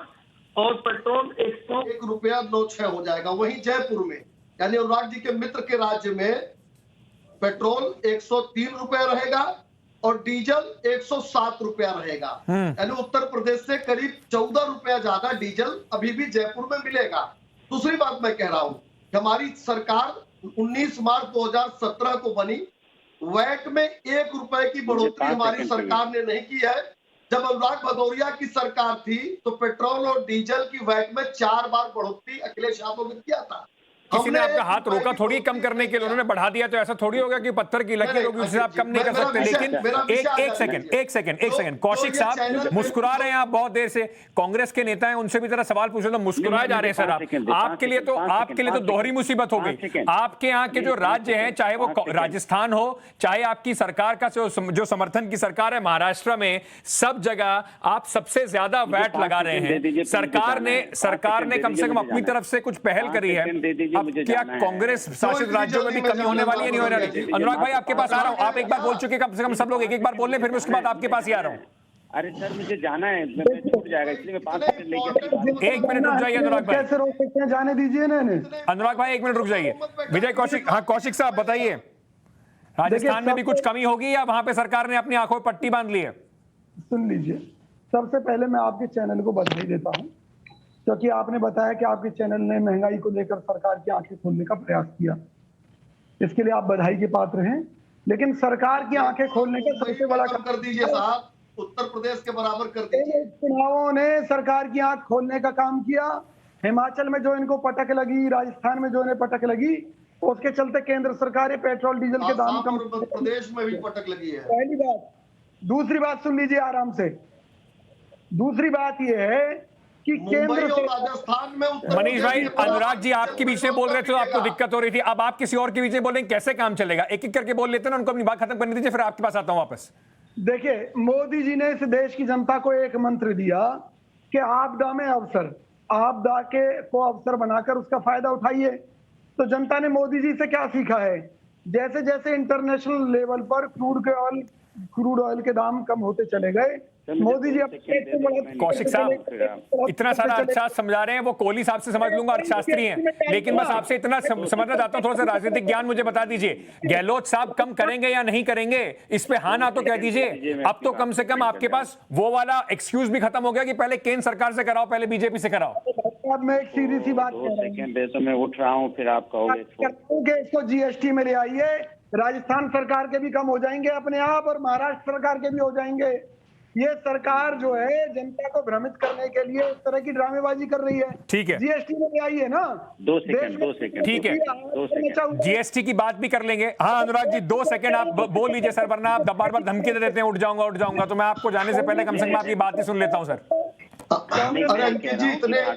और पेट्रोल 101 रुपया 96 हो जाएगा। वहीं जयपुर में, यानी अनुराग जी के मित्र के राज्य में, पेट्रोल 103 रुपया रहेगा और डीजल 107 रुपया रहेगा। यानी उत्तर प्रदेश से करीब 14 रुपया ज्यादा डीजल अभी भी जयपुर में मिलेगा। दूसरी बात मैं कह रहा हूं, हमारी सरकार 19 मार्च 2017 को बनी, वैट में 1 रुपए की बढ़ोतरी हमारी सरकार ने नहीं की है। जब अनुराग भदौरिया की सरकार थी तो पेट्रोल और डीजल की वैट में 4 बार बढ़ोतरी अखिलेश यादव ने किया था। किसी ने आपका हाथ रोका थोड़ी कम करने के लिए, उन्होंने बढ़ा दिया, तो ऐसा थोड़ी होगा कि पत्थर की लकीर होगी उससे आप कम नहीं कर सकते। लेकिन एक सेकंड कौशिक साहब मुस्कुरा रहे हैं आप बहुत देर से, कांग्रेस के नेता हैं, उनसे भी जरा सवाल पूछो तो मुस्कुराए जा रहे हैं सर आप। आपके लिए तो दोहरी मुसीबत हो गई। आपके यहाँ के जो राज्य हैं, चाहे वो राजस्थान हो, चाहे आपकी सरकार का जो समर्थन की सरकार है महाराष्ट्र में, सब जगह आप सबसे ज्यादा वैट लगा रहे हैं। सरकार ने कम से कम अपनी तरफ से कुछ पहल करी है। अब क्या कांग्रेस शासित राज्यों में भी कमी होने वाली है? नहीं होने वाली? अनुराग भाई आपके पास आ रहा हूं, आप एक बार बोल चुके, कम से कम सब लोग एक एक बार बोल लें, फिर मैं उसके बाद आपके पास ही आ रहा हूं। अरे सर मुझे जाना है, मैं छूट जाएगा, इसलिए मैं 5 सेकंड लेके 1 मिनट रुक जाइए अनुराग भाई। कैसे रोक सकते हैं, जाने दीजिए ना इन्हें। अनुराग भाई 1 मिनट रुक जाइए। विजय कौशिक, हाँ कौशिक साहब बताइए, राजस्थान में भी कुछ कमी होगी या वहां पे सरकार ने अपनी आंखों पर पट्टी बांध ली है? सुन लीजिए, सबसे पहले मैं आपके चैनल को बधाई देता हूं, क्योंकि आपने बताया कि आपके चैनल ने महंगाई को लेकर सरकार की आंखें खोलने का प्रयास किया। इसके लिए आप बधाई के पात्र हैं। लेकिन सरकार की आंखें खोलने का सबसे बड़ा काम कर दीजिए साहब, उत्तर प्रदेश के बराबर कर दीजिए। चुनावों ने सरकार की आंख खोलने का काम किया। हिमाचल में जो इनको पटक लगी, राजस्थान में जो इन्हें पटक लगी, उसके चलते केंद्र सरकार पेट्रोल डीजल के दाम कम, प्रदेश में भी पटक लगी है। पहली बात। दूसरी बात सुन लीजिए आराम से। दूसरी बात यह है कि केंद्र और राजस्थान में, मनीष भाई, अनुराग जी आपके बीच में बोल रहे थे तो आपको दिक्कत हो रही थी, अब आप किसी और के बीच में बोलेंगे, कैसे काम चलेगा? एक एक करके बोल लेते ना, उनको अपनी बात खत्म करने दीजिए, फिर आपके पास आता हूं वापस। देखिए, मोदी जी ने इस देश की जनता को एक मंत्र दिया कि आपदा में अवसर, आपदा को अवसर बनाकर उसका फायदा उठाइए। तो जनता ने मोदी जी से क्या सीखा है? जैसे जैसे इंटरनेशनल लेवल पर क्रूड ऑयल के दाम कम होते चले गए, मोदी जी कौशिक साहब इतना सारा अर्थशास्त्र समझा रहे हैं, वो कोहली साहब से समझ लूंगा, अर्थशास्त्री हैं, लेकिन बस आपसे इतना समझना चाहता हूं, थोड़ा सा राजनीतिक ज्ञान मुझे बता दीजिए, गहलोत साहब कम करेंगे या नहीं करेंगे? इस पे हाँ ना तो कह दीजिए। अब तो कम से कम आपके पास वो वाला एक्सक्यूज भी खत्म हो गया कि पहले केंद्र सरकार से कराओ, पहले बीजेपी से कराओ। मैं एक सीधी सी बात कह रहा हूं, मैं उठ रहा हूं, फिर आप कहोगे इसको जीएसटी में ले आइए, राजस्थान सरकार के भी कम हो जाएंगे अपने आप, और महाराष्ट्र सरकार के भी हो जाएंगे। ये सरकार जो है जनता को भ्रमित करने के लिए इस तरह की ड्रामेबाजी कर रही है। ठीक है, जीएसटी में ले आइए ना। 2 सेकंड ठीक है, जीएसटी की बात भी कर लेंगे। हाँ अनुराग जी 2 सेकंड आप बोल लीजिए सर, वरना आप बार बार धमकी दे देते हैं उठ जाऊंगा। तो मैं आपको जाने से पहले कम से कम आपकी बात ही सुन लेता हूं सर। अरे अंकित जी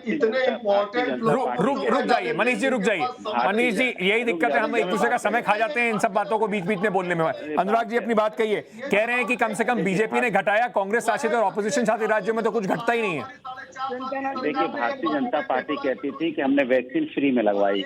इतने इम्पोर्टेंट रुक जाइए मनीष जी, रुक जाइए मनीष जी, यही दिक्कत है, हम एक दूसरे का समय खा जाते हैं इन सब बातों को बीच बीच में बोलने में। अनुराग जी अपनी बात कहिए, कह रहे हैं कि कम से कम बीजेपी ने घटाया, कांग्रेस शासित और ऑपोजिशन शासित राज्यों में तो कुछ घटता ही नहीं है। देखिए, भारतीय जनता पार्टी कहती थी कि हमने वैक्सीन फ्री में लगवाई,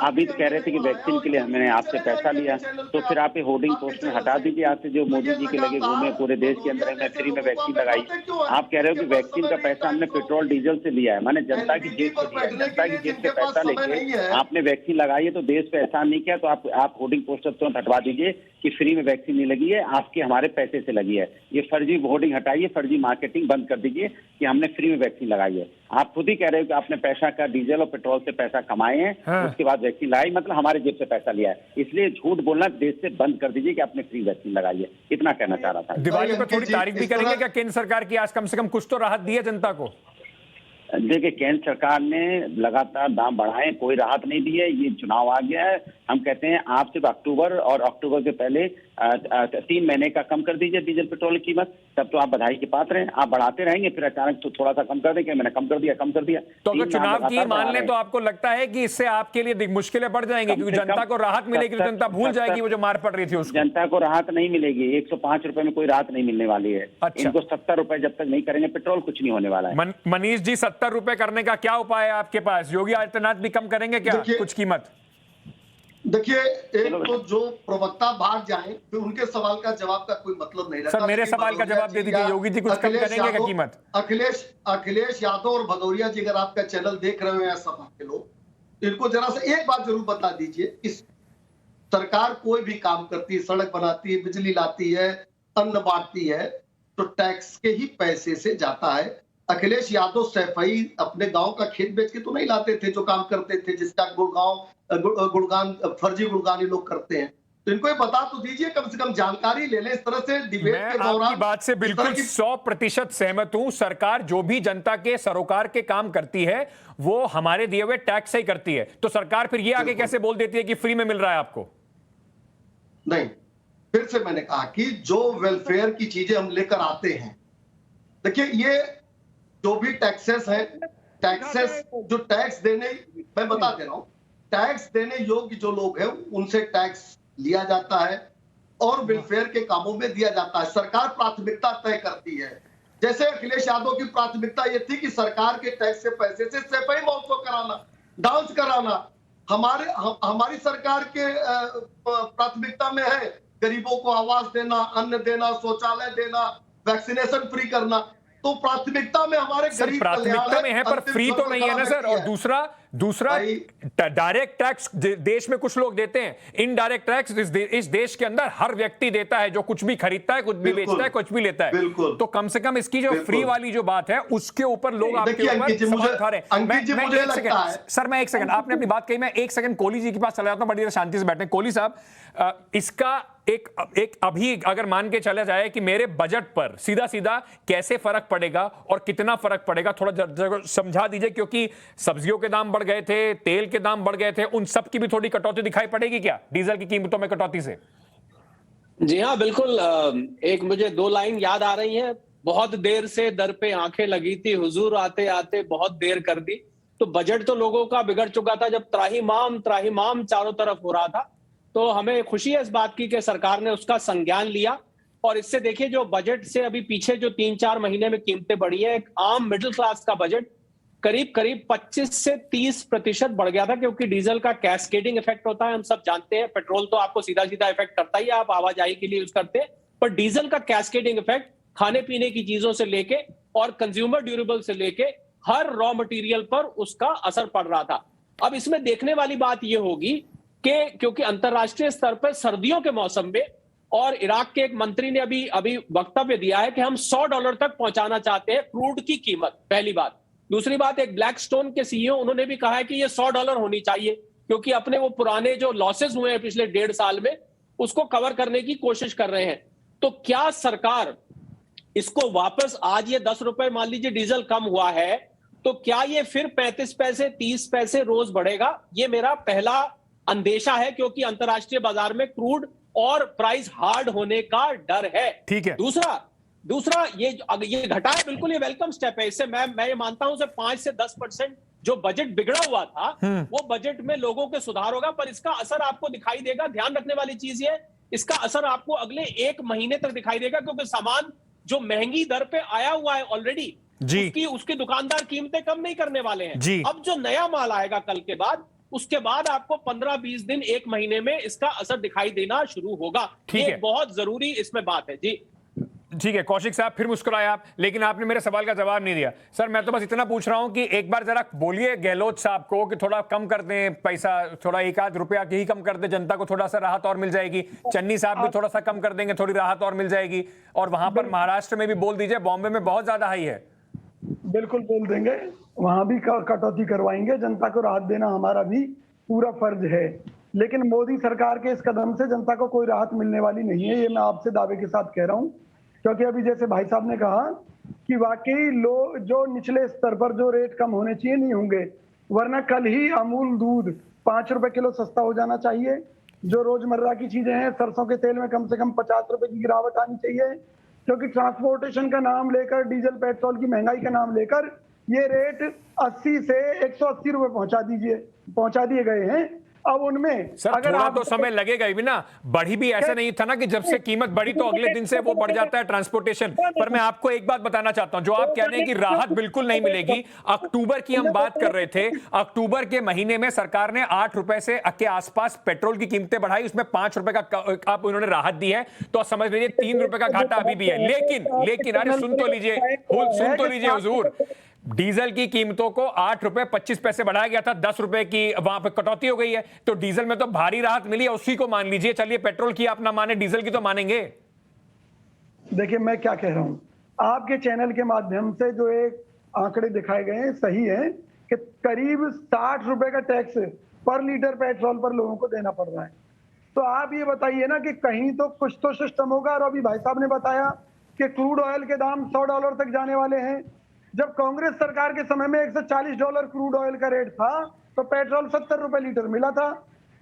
अभी तो कह रहे थे कि वैक्सीन के लिए हमने आपसे पैसा लिया, तो फिर आप ये होर्डिंग पोस्ट में हटा दीजिए आपसे, जो मोदी जी के लगे घूमे पूरे देश के अंदर हमने फ्री में वैक्सीन लगाई। आप कह रहे हो कि वैक्सीन का पैसा हमने पेट्रोल डीजल से लिया है, माने जनता की जेब से लिया है, जनता की जेब से पैसा लेके आपने वैक्सीन लगाई है, तो देश पे एहसान नहीं किया, तो आप होर्डिंग पोस्टर तुरंत हटवा दीजिए कि फ्री में वैक्सीन नहीं लगी है, आपके हमारे पैसे से लगी है। ये फर्जी होर्डिंग हटाइए, फर्जी मार्केटिंग बंद कर दीजिए कि हमने फ्री में वैक्सीन लगाई है। आप खुद ही कह रहे हो कि आपने पैसा का डीजल और पेट्रोल से पैसा कमाए हैं, उसके बाद वैक्सीन लाई, मतलब हमारे जेब से पैसा लिया है, इसलिए झूठ बोलना देश से बंद कर दीजिए कि आपने फ्री वैक्सीन लगाई है। इतना कहना चाह रहा था। दिवाली पर थोड़ी तारीफ भी करेंगे क्या केंद्र सरकार की? आज कम से कम कुछ तो राहत दी है जनता को। देखिए, केंद्र सरकार ने लगातार दाम बढ़ाए, कोई राहत नहीं दी है। ये चुनाव आ गया है, हम कहते हैं आप सिर्फ अक्टूबर और अक्टूबर के पहले 3 महीने का कम कर दीजिए डीजल पेट्रोल की कीमत, तब तो आप बधाई के पात्र हैं। आप बढ़ाते रहेंगे फिर अचानक तो थोड़ा सा कम कर देंगे, मैंने कम कर दिया। तो अगर चुनाव की मान लें तो आपको लगता है कि इससे आपके लिए मुश्किलें बढ़ जाएंगी, क्योंकि जनता को राहत मिलेगी तो जनता भूल जाएगी वो जो मार पड़ रही थी उसको। जनता को राहत नहीं मिलेगी, 105 रुपए में कोई राहत नहीं मिलने वाली है। इनको 70 रुपए जब तक नहीं करेंगे पेट्रोल, कुछ नहीं होने वाला है। मनीष जी, 70 रुपए करने का क्या उपाय है आपके पास? योगी आदित्यनाथ भी कम करेंगे क्या कुछ कीमत? देखिए, एक तो जो प्रवक्ता भाग जाए फिर उनके सवाल का जवाब का कोई मतलब नहीं रहता। सर, मेरे सवाल का जवाब दे दीजिए, योगी जी कुछ कम करेंगे क्या कीमत? अखिलेश यादव और भदौरिया जी, अगर आपका चैनल देख रहे हैं सभा के लोग, इनको जरा सा एक बात जरूर बता दीजिए, इस सरकार कोई भी काम करती है, सड़क बनाती है, बिजली लाती है, अन्न बांटती है, तो टैक्स के ही पैसे से जाता है। अखिलेश यादव सैफई अपने गांव का खेत बेच के तो नहीं लाते थे, जो काम करते थे, जिसका गुणगान फर्जी गुणगान ये लोग करते हैं। तो इनको ये बता तो दीजिए, कम से कम जानकारी ले लें। इस तरह से डिबेट के दौरान आपकी बात से बिल्कुल 100% सहमत हूं। सरकार जो भी जनता के सरोकार के काम करती है वो हमारे दिए हुए टैक्स से ही करती है, तो सरकार फिर ये आगे कैसे बोल देती है कि फ्री में मिल रहा है आपको? नहीं, फिर से मैंने कहा कि जो वेलफेयर की चीजें हम लेकर आते हैं, देखिए ये जो भी टैक्सेस है, टैक्सेस जो टैक्स देने, मैं बता दे रहा हूं, टैक्स देने योग्य जो लोग हैं उनसे टैक्स लिया जाता है और वेलफेयर के कामों में दिया जाता है। सरकार प्राथमिकता तय करती है। जैसे अखिलेश यादव की प्राथमिकता ये थी कि सरकार के टैक्स से पैसे से सफाई महोत्सव कराना, डांस कराना। हमारी सरकार के प्राथमिकता में है गरीबों को आवास देना, अन्न देना, शौचालय देना, वैक्सीनेशन फ्री करना। तो प्राथमिकता में हमारे गरीब प्राथमिकता में है, पर फ्री तो नहीं है ना सर। और दूसरा डायरेक्ट टैक्स देश में कुछ लोग देते हैं, इनडायरेक्ट टैक्स इस देश के अंदर हर व्यक्ति देता है, जो कुछ भी खरीदता है, कुछ भी बेचता है, कुछ भी लेता है। तो कम से कम इसकी जो फ्री वाली जो बात है उसके ऊपर लोग आपके ऊपर सवाल उठा रहे हैं। सर मैं एक सेकंड, आपने अपनी बात कही, मैं एक सेकंड कोहली जी के पास चला जाता हूं, बड़ी देर शांति से बैठे। कोहली साहब, इसका एक अभी अगर मान के चला जाए कि मेरे बजट पर सीधा कैसे फर्क पड़ेगा और कितना फर्क पड़ेगा, थोड़ा समझा दीजिए, क्योंकि सब्जियों के दाम बढ़ गए थे, तेल के दाम बढ़ गए थे, उन सब की भी थोड़ी कटौती दिखाई पड़ेगी क्या डीजल की कीमतों में कटौती से? जी हाँ, बिल्कुल। एक मुझे 2 लाइन याद आ रही है। बहुत देर से दर पे आंखें लगी थी, हुजूर आते आते बहुत देर कर दी। तो बजट तो लोगों का बिगड़ चुका था जब त्राहिमाम चारों तरफ हो रहा था। तो हमें खुशी है इस बात की कि सरकार ने उसका संज्ञान लिया। और इससे देखिए, जो बजट से अभी पीछे जो 3-4 महीने में कीमतें बढ़ी है, एक आम मिडिल क्लास का बजट करीब 25 से 30% बढ़ गया था, क्योंकि डीजल का कैस्केडिंग इफेक्ट होता है, हम सब जानते हैं। पेट्रोल तो आपको सीधा इफेक्ट करता ही है, आप आवाजाही के लिए यूज करते हैं, पर डीजल का कैस्केडिंग इफेक्ट खाने पीने की चीजों से लेके और कंज्यूमर ड्यूरेबल से लेके हर रॉ मटेरियल पर उसका असर पड़ रहा था। अब इसमें देखने वाली बात यह होगी कि क्योंकि अंतरराष्ट्रीय स्तर पर सर्दियों के मौसम में, और इराक के एक मंत्री ने अभी वक्तव्य दिया है कि हम $100 तक पहुंचाना चाहते हैं क्रूड की कीमत, पहली बात। दूसरी बात, एक ब्लैकस्टोन के सीईओ, उन्होंने भी कहा है कि ये $100 होनी चाहिए, क्योंकि अपने वो पुराने जो लॉसेस हुए हैं पिछले 1.5 साल में, उसको कवर करने की कोशिश कर रहे हैं। तो क्या सरकार इसको वापस, आज ये 10 रुपए मान लीजिए डीजल कम हुआ है, तो क्या ये फिर 35 पैसे 30 पैसे रोज बढ़ेगा? ये मेरा पहला अंदेशा है, क्योंकि अंतरराष्ट्रीय बाजार में क्रूड और प्राइस हार्ड होने का डर है। ठीक है। दूसरा ये घटा है, बिल्कुल ये वेलकम स्टेप है। इससे मैं ये मानता हूं 5 से 10% जो बजट बिगड़ा हुआ था वो बजट में लोगों के सुधार होगा, पर इसका असर आपको दिखाई देगा। ध्यान रखने वाली चीज ये, इसका असर आपको अगले 1 महीने तक दिखाई देगा, क्योंकि सामान जो महंगी दर पे आया हुआ है ऑलरेडी, उसकी दुकानदार कीमतें कम नहीं करने वाले हैं। अब जो नया माल आएगा कल के बाद, उसके बाद आपको 15-20 दिन 1 महीने में इसका असर दिखाई देना शुरू होगा। ये बहुत जरूरी इसमें बात है जी। ठीक है कौशिक साहब, फिर मुस्कुराए आप, लेकिन आपने मेरे सवाल का जवाब नहीं दिया। सर मैं तो बस इतना पूछ रहा हूं कि एक बार जरा बोलिए गहलोत साहब को कि थोड़ा कम कर दें पैसा, थोड़ा 1-8 रुपया ही कम कर दें, जनता को थोड़ा सा राहत और मिल जाएगी। चन्नी साहब भी थोड़ा सा कम कर देंगे, थोड़ी राहत और मिल जाएगी। और वहां पर महाराष्ट्र में भी बोल दीजिए, बॉम्बे में बहुत ज्यादा हाई है। बिल्कुल बोल देंगे, वहां भी कटौती करवाएंगे। जनता को राहत देना हमारा भी पूरा फर्ज है, लेकिन मोदी सरकार के इस कदम से जनता को कोई राहत मिलने वाली नहीं है, ये मैं आपसे दावे के साथ कह रहा हूं। क्योंकि अभी जैसे भाई साहब ने कहा कि वाकई जो निचले स्तर पर जो रेट कम होने चाहिए नहीं होंगे, वरना कल ही अमूल दूध 5 रुपए किलो सस्ता हो जाना चाहिए। जो रोजमर्रा की चीजें हैं, सरसों के तेल में कम से कम 50 रुपए की गिरावट आनी चाहिए, क्योंकि ट्रांसपोर्टेशन का नाम लेकर, डीजल पेट्रोल की महंगाई का नाम लेकर ये रेट 80 से 180 रुपए पहुंचा दिए गए हैं। अब उनमें सर अगर थोड़ा तो समय लगेगा ही ना, बढ़ी भी ऐसा नहीं था ना कि जब से कीमत बढ़ी तो अगले दिन से वो बढ़ जाता है ट्रांसपोर्टेशन। पर मैं आपको एक बात बताना चाहता हूं, जो आप कह रहे हैं कि राहत बिल्कुल नहीं मिलेगी, अक्टूबर की हम बात कर रहे थे। अक्टूबर के महीने में सरकार ने 8 रुपए से के आसपास पेट्रोल की कीमतें बढ़ाई, उसमें 5 रुपए का आप उन्होंने राहत दी है, तो समझ लीजिए 3 रुपए का घाटा अभी भी है। लेकिन अरे सुन तो लीजिए हुजूर, डीजल की कीमतों को 8 रुपए 25 पैसे बढ़ाया गया था, 10 रुपए की वहां पर कटौती हो गई है, तो डीजल में तो भारी राहत मिली है, उसी को मान लीजिए। चलिए पेट्रोल की आप ना माने, डीजल की तो मानेंगे। देखिए मैं क्या कह रहा हूं, आपके चैनल के माध्यम से जो एक आंकड़े दिखाए गए हैं सही है कि करीब 60 रुपए का टैक्स पर लीटर पेट्रोल पर लोगों को देना पड़ रहा है। तो आप ये बताइए ना कि कहीं तो कुछ तो सिस्टम होगा। और अभी भाई साहब ने बताया कि क्रूड ऑयल के दाम $100 तक जाने वाले हैं। जब कांग्रेस सरकार के समय में $140 क्रूड ऑयल का रेट था तो पेट्रोल 70 रुपए लीटर मिला था।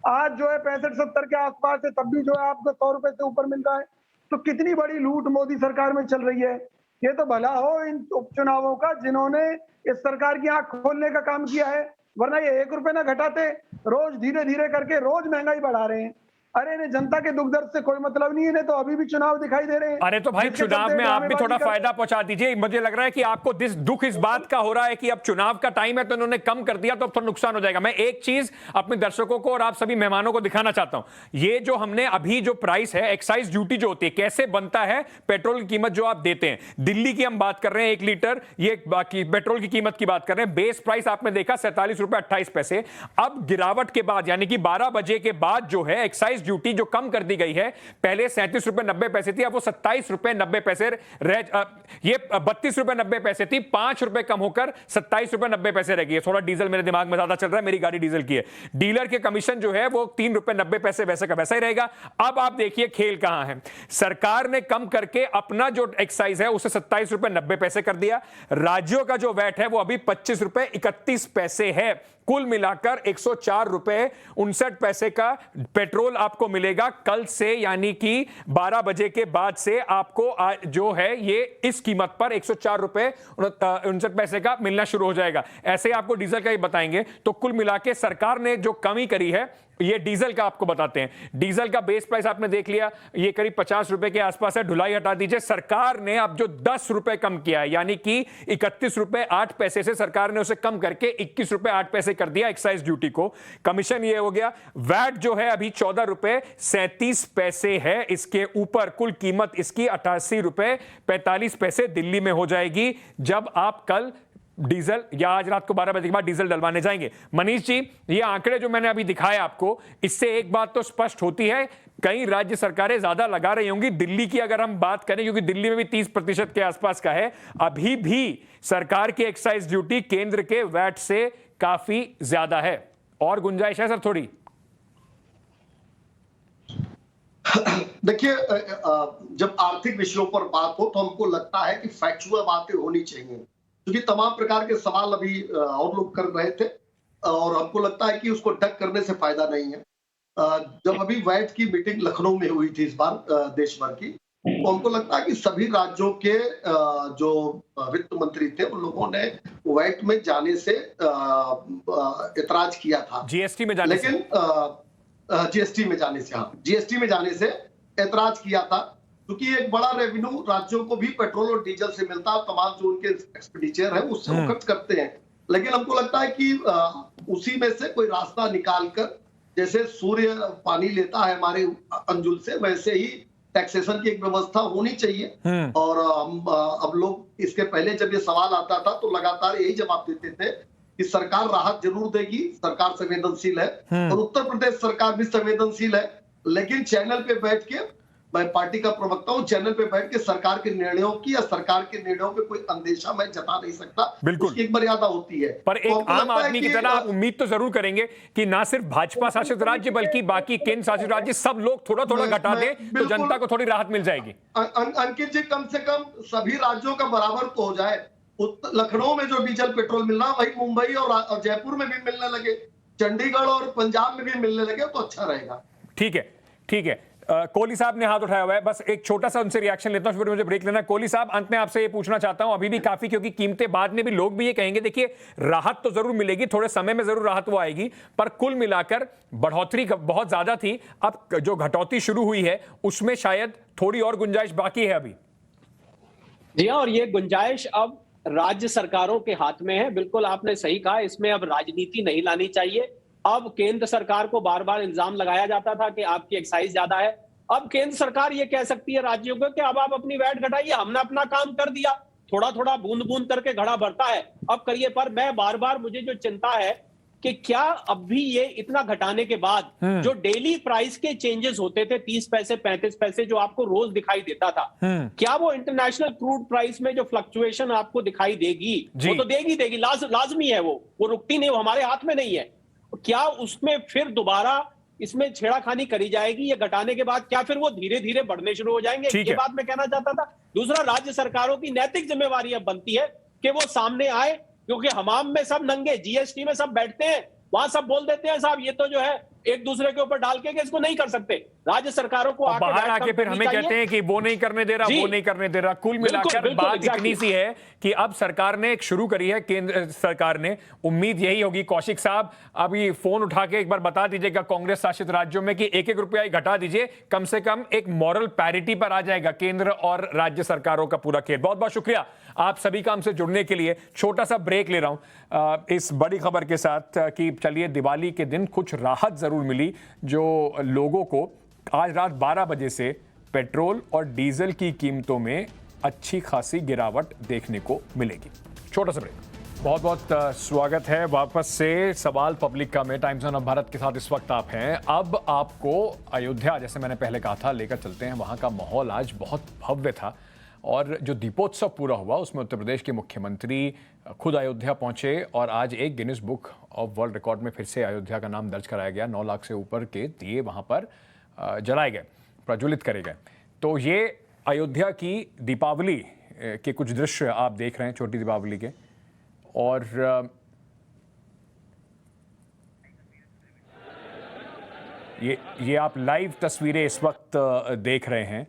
आज जो है 65-70 के आसपास है, तब भी जो है आपको 100 रुपए से ऊपर मिल रहा है। तो कितनी बड़ी लूट मोदी सरकार में चल रही है। ये तो भला हो इन उपचुनावों का जिन्होंने इस सरकार की आंख खोलने का काम किया है, वरना ये 1 रुपए ना घटाते, रोज धीरे धीरे करके रोज महंगाई बढ़ा रहे हैं। अरे इन्हें जनता के दुख दर्द से कोई मतलब नहीं है, इन्हें तो अभी भी चुनाव दिखाई दे रहे हैं। अरे तो भाई चुनाव में आप भी थोड़ा फायदा पहुंचा दीजिए। मुझे लग रहा है कि आपको दुख इस बात का हो रहा है कि अब चुनाव का टाइम है तो इन्होंने कम कर दिया तो अब थोड़ा नुकसान हो जाएगा। मैं एक चीज अपने दर्शकों को और आप सभी मेहमानों को दिखाना चाहता हूं। ये जो हमने अभी जो प्राइस है, एक्साइज ड्यूटी जो होती है, कैसे बनता है पेट्रोल की कीमत जो आप देते हैं। दिल्ली की हम बात कर रहे हैं 1 लीटर, ये बाकी पेट्रोल की कीमत की बात कर रहे हैं। बेस प्राइस आपने देखा 47 रुपए 28 पैसे। अब गिरावट के बाद यानी कि 12 बजे के बाद जो है एक्साइज ड्यूटी जो कम कर दी गई है, पहले 37 रुपए 90 पैसे थी, अब वो 27 रुपए 90 पैसे ये 32 रुपए 90 पैसे थी, 5 रुपए कम होकर 27 रुपए 90 पैसे रह गई है। थोड़ा डीजल मेरे दिमाग में ज्यादा चल रहा है, मेरी गाड़ी डीजल की है। डीलर के कमीशन जो है वो 3 रुपए 90 पैसे वैसे का वैसा ही रहेगा। अब आप देखिए खेल कहां है। सरकार ने कम करके अपना जो एक्साइज है उसे 27 रुपए 90 पैसे कर दिया। राज्यों का जो वैट है वो अभी 25 रुपए 31 पैसे है। कुल मिलाकर 104 रुपए 59 पैसे का पेट्रोल आपको मिलेगा कल से, यानी कि 12 बजे के बाद से आपको जो है ये इस कीमत पर 104 रुपए 59 पैसे का मिलना शुरू हो जाएगा। ऐसे आपको डीजल का ही बताएंगे। तो कुल मिला के सरकार ने जो कमी करी है, ये डीजल का आपको बताते हैं। डीजल का बेस प्राइस आपने देख लिया, ये करीब 50 रुपए के आसपास है। ढुलाई हटा दीजिए, सरकार ने अब जो 10 रुपए कम किया है, यानी कि 31 रुपए 8 पैसे से सरकार ने उसे कम करके 21 रुपए 8 पैसे कर दिया एक्साइज ड्यूटी को। कमीशन ये हो गया। वैट जो है अभी 14 रुपए 37 पैसे है, इसके ऊपर कुल कीमत इसकी 88 रुपए 45 पैसे दिल्ली में हो जाएगी जब आप कल डीजल या आज रात को 12 बजे के बाद डीजल डलवाने जाएंगे। मनीष जी, ये आंकड़े जो मैंने अभी दिखाए आपको, इससे एक बात तो स्पष्ट होती है, कई राज्य सरकारें ज्यादा लगा रही होंगी। दिल्ली की अगर हम बात करें, क्योंकि दिल्ली में भी 30% के आसपास का है, अभी भी सरकार की एक्साइज ड्यूटी केंद्र के वैट से काफी ज्यादा है। और गुंजाइश है सर थोड़ी? देखिए, जब आर्थिक विषयों पर बात हो तो हमको लगता है कि फैक्चुअल बातें होनी चाहिए, क्योंकि तमाम प्रकार के सवाल अभी और लोग कर रहे थे और हमको लगता है कि उसको डक करने से फायदा नहीं है। जब अभी वैट की मीटिंग लखनऊ में हुई थी इस बार देश भर की, तो हमको लगता है कि सभी राज्यों के जो वित्त मंत्री थे उन लोगों ने वैट में जाने से ऐतराज किया था, जीएसटी में जाने लेकिन जीएसटी में जाने से, हाँ, जीएसटी में जाने से ऐतराज किया था, क्योंकि एक बड़ा रेवेन्यू राज्यों को भी पेट्रोल और डीजल से मिलता है, तमाम जो उनके एक्सपेंडिचर है उससे वो खर्च करते हैं। लेकिन हमको लगता है कि उसी में से कोई रास्ता निकालकर, जैसे सूर्य पानी लेता है हमारे अंजुल से, वैसे ही टैक्सेशन की एक व्यवस्था होनी चाहिए। और अब लोग इसके पहले जब ये सवाल आता था तो लगातार यही जवाब देते थे कि सरकार राहत जरूर देगी, सरकार संवेदनशील है, और उत्तर प्रदेश सरकार भी संवेदनशील है। लेकिन चैनल पे बैठ के, मैं पार्टी का प्रवक्ता हूं, चैनल पे बैठ के सरकार के निर्णयों की या सरकार के निर्णयों पे कोई अंदेशा मैं जता नहीं सकता। बिल्कुल, उसकी एक मर्यादा होती है। पर एक आम आदमी की तरह आप उम्मीद तो जरूर करेंगे कि ना सिर्फ भाजपा शासित राज्य बल्कि बाकी केंद्र शासित राज्य सब लोग थोड़ा थोड़ा घटा दें तो जनता को थोड़ी राहत मिल जाएगी। अंकित जी, कम से कम सभी राज्यों का बराबर तो हो जाए। लखनऊ में जो डीजल पेट्रोल मिल रहा है वही मुंबई और जयपुर में भी मिलने लगे, चंडीगढ़ और पंजाब में भी मिलने लगे तो अच्छा रहेगा। ठीक है, ठीक है। कोहली साहब ने हाथ उठाया हुआ है, बस एक छोटा सा उनसे रिएक्शन लेता हूं, फिर मुझे ब्रेक लेना है। कोहली साहब, अंत में आपसे ये पूछना चाहता हूं, अभी भी काफी, क्योंकि कीमतें बाद में भी लोग भी ये कहेंगे, देखिए राहत तो जरूर मिलेगी, थोड़े समय में जरूर राहत वो आएगी, पर कुल मिलाकर बढ़ोतरी बहुत ज्यादा थी। अब जो घटौती शुरू हुई है उसमें शायद थोड़ी और गुंजाइश बाकी है अभी। जी हाँ, और ये गुंजाइश अब राज्य सरकारों के हाथ में है। बिल्कुल आपने सही कहा, इसमें अब राजनीति नहीं लानी चाहिए। अब केंद्र सरकार को बार बार इल्जाम लगाया जाता था कि आपकी एक्साइज ज्यादा है। अब केंद्र सरकार ये कह सकती है राज्यों को कि अब आप अपनी वैट घटाइए, हमने अपना काम कर दिया, थोड़ा थोड़ा बूंद बूंद करके घड़ा भरता है, अब करिए। पर मैं बार बार, मुझे जो चिंता है कि क्या अब भी ये इतना घटाने के बाद जो डेली प्राइस के चेंजेस होते थे 30 पैसे 35 पैसे जो आपको रोज दिखाई देता था, क्या वो इंटरनेशनल क्रूड प्राइस में जो फ्लक्चुएशन आपको दिखाई देगी, वो तो देगी, लाजमी है, वो रुकती नहीं, वो हमारे हाथ में नहीं है। क्या उसमें फिर दोबारा इसमें छेड़ाखानी करी जाएगी ये घटाने के बाद? क्या फिर वो धीरे धीरे बढ़ने शुरू हो जाएंगे? ये बात मैं कहना चाहता था। दूसरा, राज्य सरकारों की नैतिक जिम्मेवारी अब बनती है कि वो सामने आए, क्योंकि हमाम में सब नंगे, जीएसटी में सब बैठते हैं, वहां सब बोल देते हैं साहब ये तो जो है एक दूसरे के ऊपर डाल के कि इसको नहीं कर सकते। राज्य सरकारों को बाहर आके फिर हमें कहते हैं कि वो नहीं करने दे रहा, वो नहीं करने दे रहा। कुल मिलाकर बात इतनी सी है कि अब सरकार ने एक शुरू करी है, केंद्र सरकार ने, उम्मीद यही होगी। कौशिक साहब, अभी फोन उठा के एक बार बता दीजिएगा कांग्रेस शासित राज्यों में कि 1-1 रुपया घटा दीजिए, कम से कम एक मॉरल पैरिटी पर आ जाएगा केंद्र और राज्य सरकारों का पूरा खेल। बहुत बहुत शुक्रिया आप सभी का हमसे जुड़ने के लिए। छोटा सा ब्रेक ले रहा हूं इस बड़ी खबर के साथ कि चलिए दिवाली के दिन कुछ राहत जरूर मिली, जो लोगों को आज रात 12 बजे से पेट्रोल और डीजल की कीमतों में अच्छी खासी गिरावट देखने को मिलेगी। छोटा सा ब्रेक। बहुत बहुत स्वागत है वापस से सवाल पब्लिक का में टाइम्स ऑफ भारत के साथ इस वक्त आप हैं। अब आपको अयोध्या, जैसे मैंने पहले कहा था, लेकर चलते हैं। वहां का माहौल आज बहुत भव्य था और जो दीपोत्सव पूरा हुआ उसमें उत्तर प्रदेश के मुख्यमंत्री खुद अयोध्या पहुंचे और आज एक Guinness book of world record में फिर से अयोध्या का नाम दर्ज कराया गया। 9 लाख से ऊपर के दिए वहां पर जलाए गए, प्रज्वलित करे गए। तो ये अयोध्या की दीपावली के कुछ दृश्य आप देख रहे हैं, छोटी दीपावली के, और ये आप लाइव तस्वीरें इस वक्त देख रहे हैं।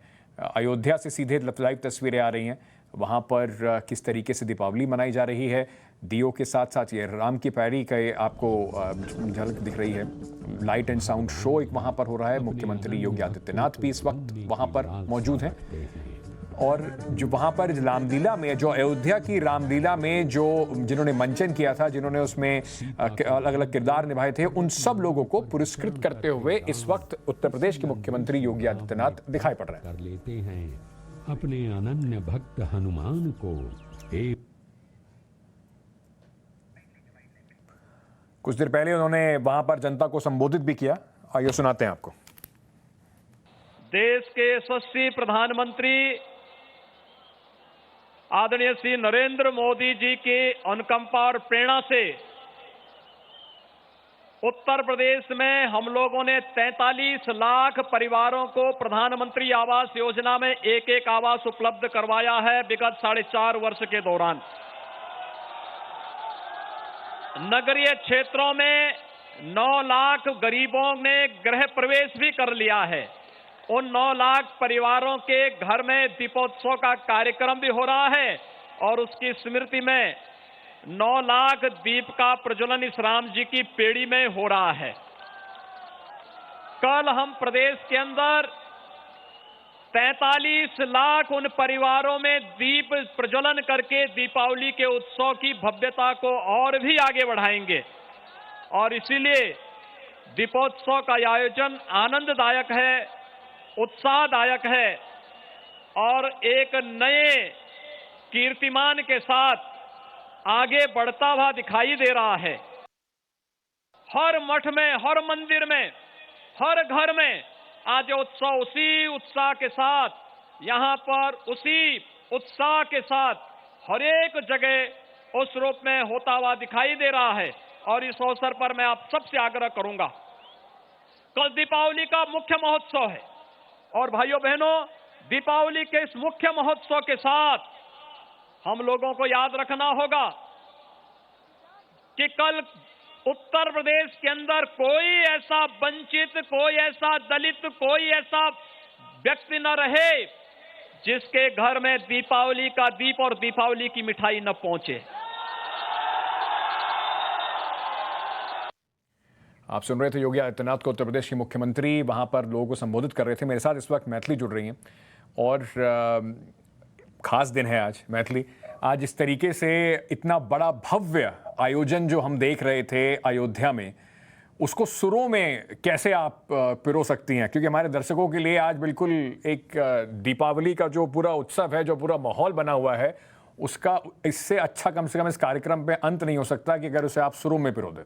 अयोध्या से सीधे लाइव तस्वीरें आ रही हैं। वहाँ पर किस तरीके से दीपावली मनाई जा रही है, दियों के साथ साथ ये राम की पैरी का आपको झलक दिख रही है। लाइट एंड साउंड शो एक वहाँ पर हो रहा है। मुख्यमंत्री योगी आदित्यनाथ भी इस वक्त वहाँ पर मौजूद हैं। और जो वहाँ पर रामलीला में, जो अयोध्या की रामलीला में जो जिन्होंने मंचन किया था, जिन्होंने उसमें अलग अलग किरदार निभाए थे, उन सब लोगों को पुरस्कृत करते हुए इस वक्त उत्तर प्रदेश के मुख्यमंत्री योगी आदित्यनाथ दिखाई पड़ रहे हैं। कर लेते हैं अपने अनन्य भक्त हनुमान को। कुछ देर पहले उन्होंने वहां पर जनता को संबोधित भी किया, आइए सुनाते हैं आपको। देश के यशस्वी प्रधानमंत्री आदरणीय श्री नरेंद्र मोदी जी के अनुकंपा और प्रेरणा से उत्तर प्रदेश में हम लोगों ने 43 लाख परिवारों को प्रधानमंत्री आवास योजना में एक आवास उपलब्ध करवाया है विगत 4.5 वर्ष के दौरान। नगरीय क्षेत्रों में 9 लाख गरीबों ने गृह प्रवेश भी कर लिया है। उन 9 लाख परिवारों के घर में दीपोत्सव का कार्यक्रम भी हो रहा है और उसकी स्मृति में 9 लाख दीप का प्रज्वलन इस राम जी की पेड़ी में हो रहा है। कल हम प्रदेश के अंदर 43 लाख उन परिवारों में दीप प्रज्वलन करके दीपावली के उत्सव की भव्यता को और भी आगे बढ़ाएंगे और इसीलिए दीपोत्सव का आयोजन आनंददायक है, उत्साहदायक है और एक नए कीर्तिमान के साथ आगे बढ़ता हुआ दिखाई दे रहा है। हर मठ में, हर मंदिर में, हर घर में आज उत्सव उसी उत्साह के साथ, यहां पर उसी उत्साह के साथ हर एक जगह उस रूप में होता हुआ दिखाई दे रहा है। और इस अवसर पर मैं आप सबसे आग्रह करूंगा, कल दीपावली का मुख्य महोत्सव है और भाइयों बहनों, दीपावली के इस मुख्य महोत्सव के साथ हम लोगों को याद रखना होगा कि कल उत्तर प्रदेश के अंदर कोई ऐसा वंचित, कोई ऐसा दलित, कोई ऐसा व्यक्ति न रहे जिसके घर में दीपावली का दीप और दीपावली की मिठाई न पहुंचे। आप सुन रहे थे योगी आदित्यनाथ को, उत्तर प्रदेश के मुख्यमंत्री वहां पर लोगों को संबोधित कर रहे थे। मेरे साथ इस वक्त मैथिली जुड़ रही हैं और खास दिन है आज मैथिली। आज इस तरीके से इतना बड़ा भव्य आयोजन जो हम देख रहे थे अयोध्या में, उसको सुरों में कैसे आप पिरो सकती हैं? क्योंकि हमारे दर्शकों के लिए आज बिल्कुल एक दीपावली का जो पूरा उत्सव है, जो पूरा माहौल बना हुआ है, उसका इससे अच्छा कम से कम इस कार्यक्रम पे अंत नहीं हो सकता कि अगर उसे आप सुरों में पिरो दें।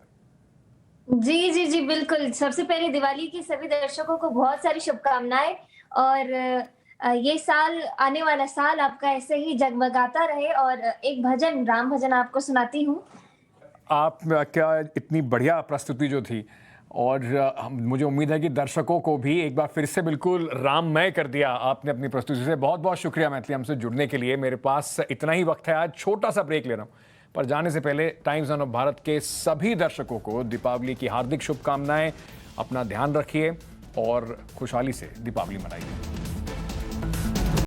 जी जी जी बिल्कुल। सबसे पहले दिवाली की सभी दर्शकों को बहुत सारी शुभकामनाएं और ये साल, आने वाला साल आपका ऐसे ही जगमगाता रहे। और एक भजन, राम भजन आपको सुनाती हूँ। आप क्या इतनी बढ़िया प्रस्तुति जो थी और मुझे उम्मीद है कि दर्शकों को भी एक बार फिर से बिल्कुल राममय कर दिया आपने अपनी प्रस्तुति से। बहुत बहुत शुक्रिया मैथिली हमसे जुड़ने के लिए। मेरे पास इतना ही वक्त है, आज छोटा सा ब्रेक ले रहा हूँ, पर जाने से पहले टाइम्स ऑफ भारत के सभी दर्शकों को दीपावली की हार्दिक शुभकामनाएं। अपना ध्यान रखिए और खुशहाली से दीपावली मनाइए।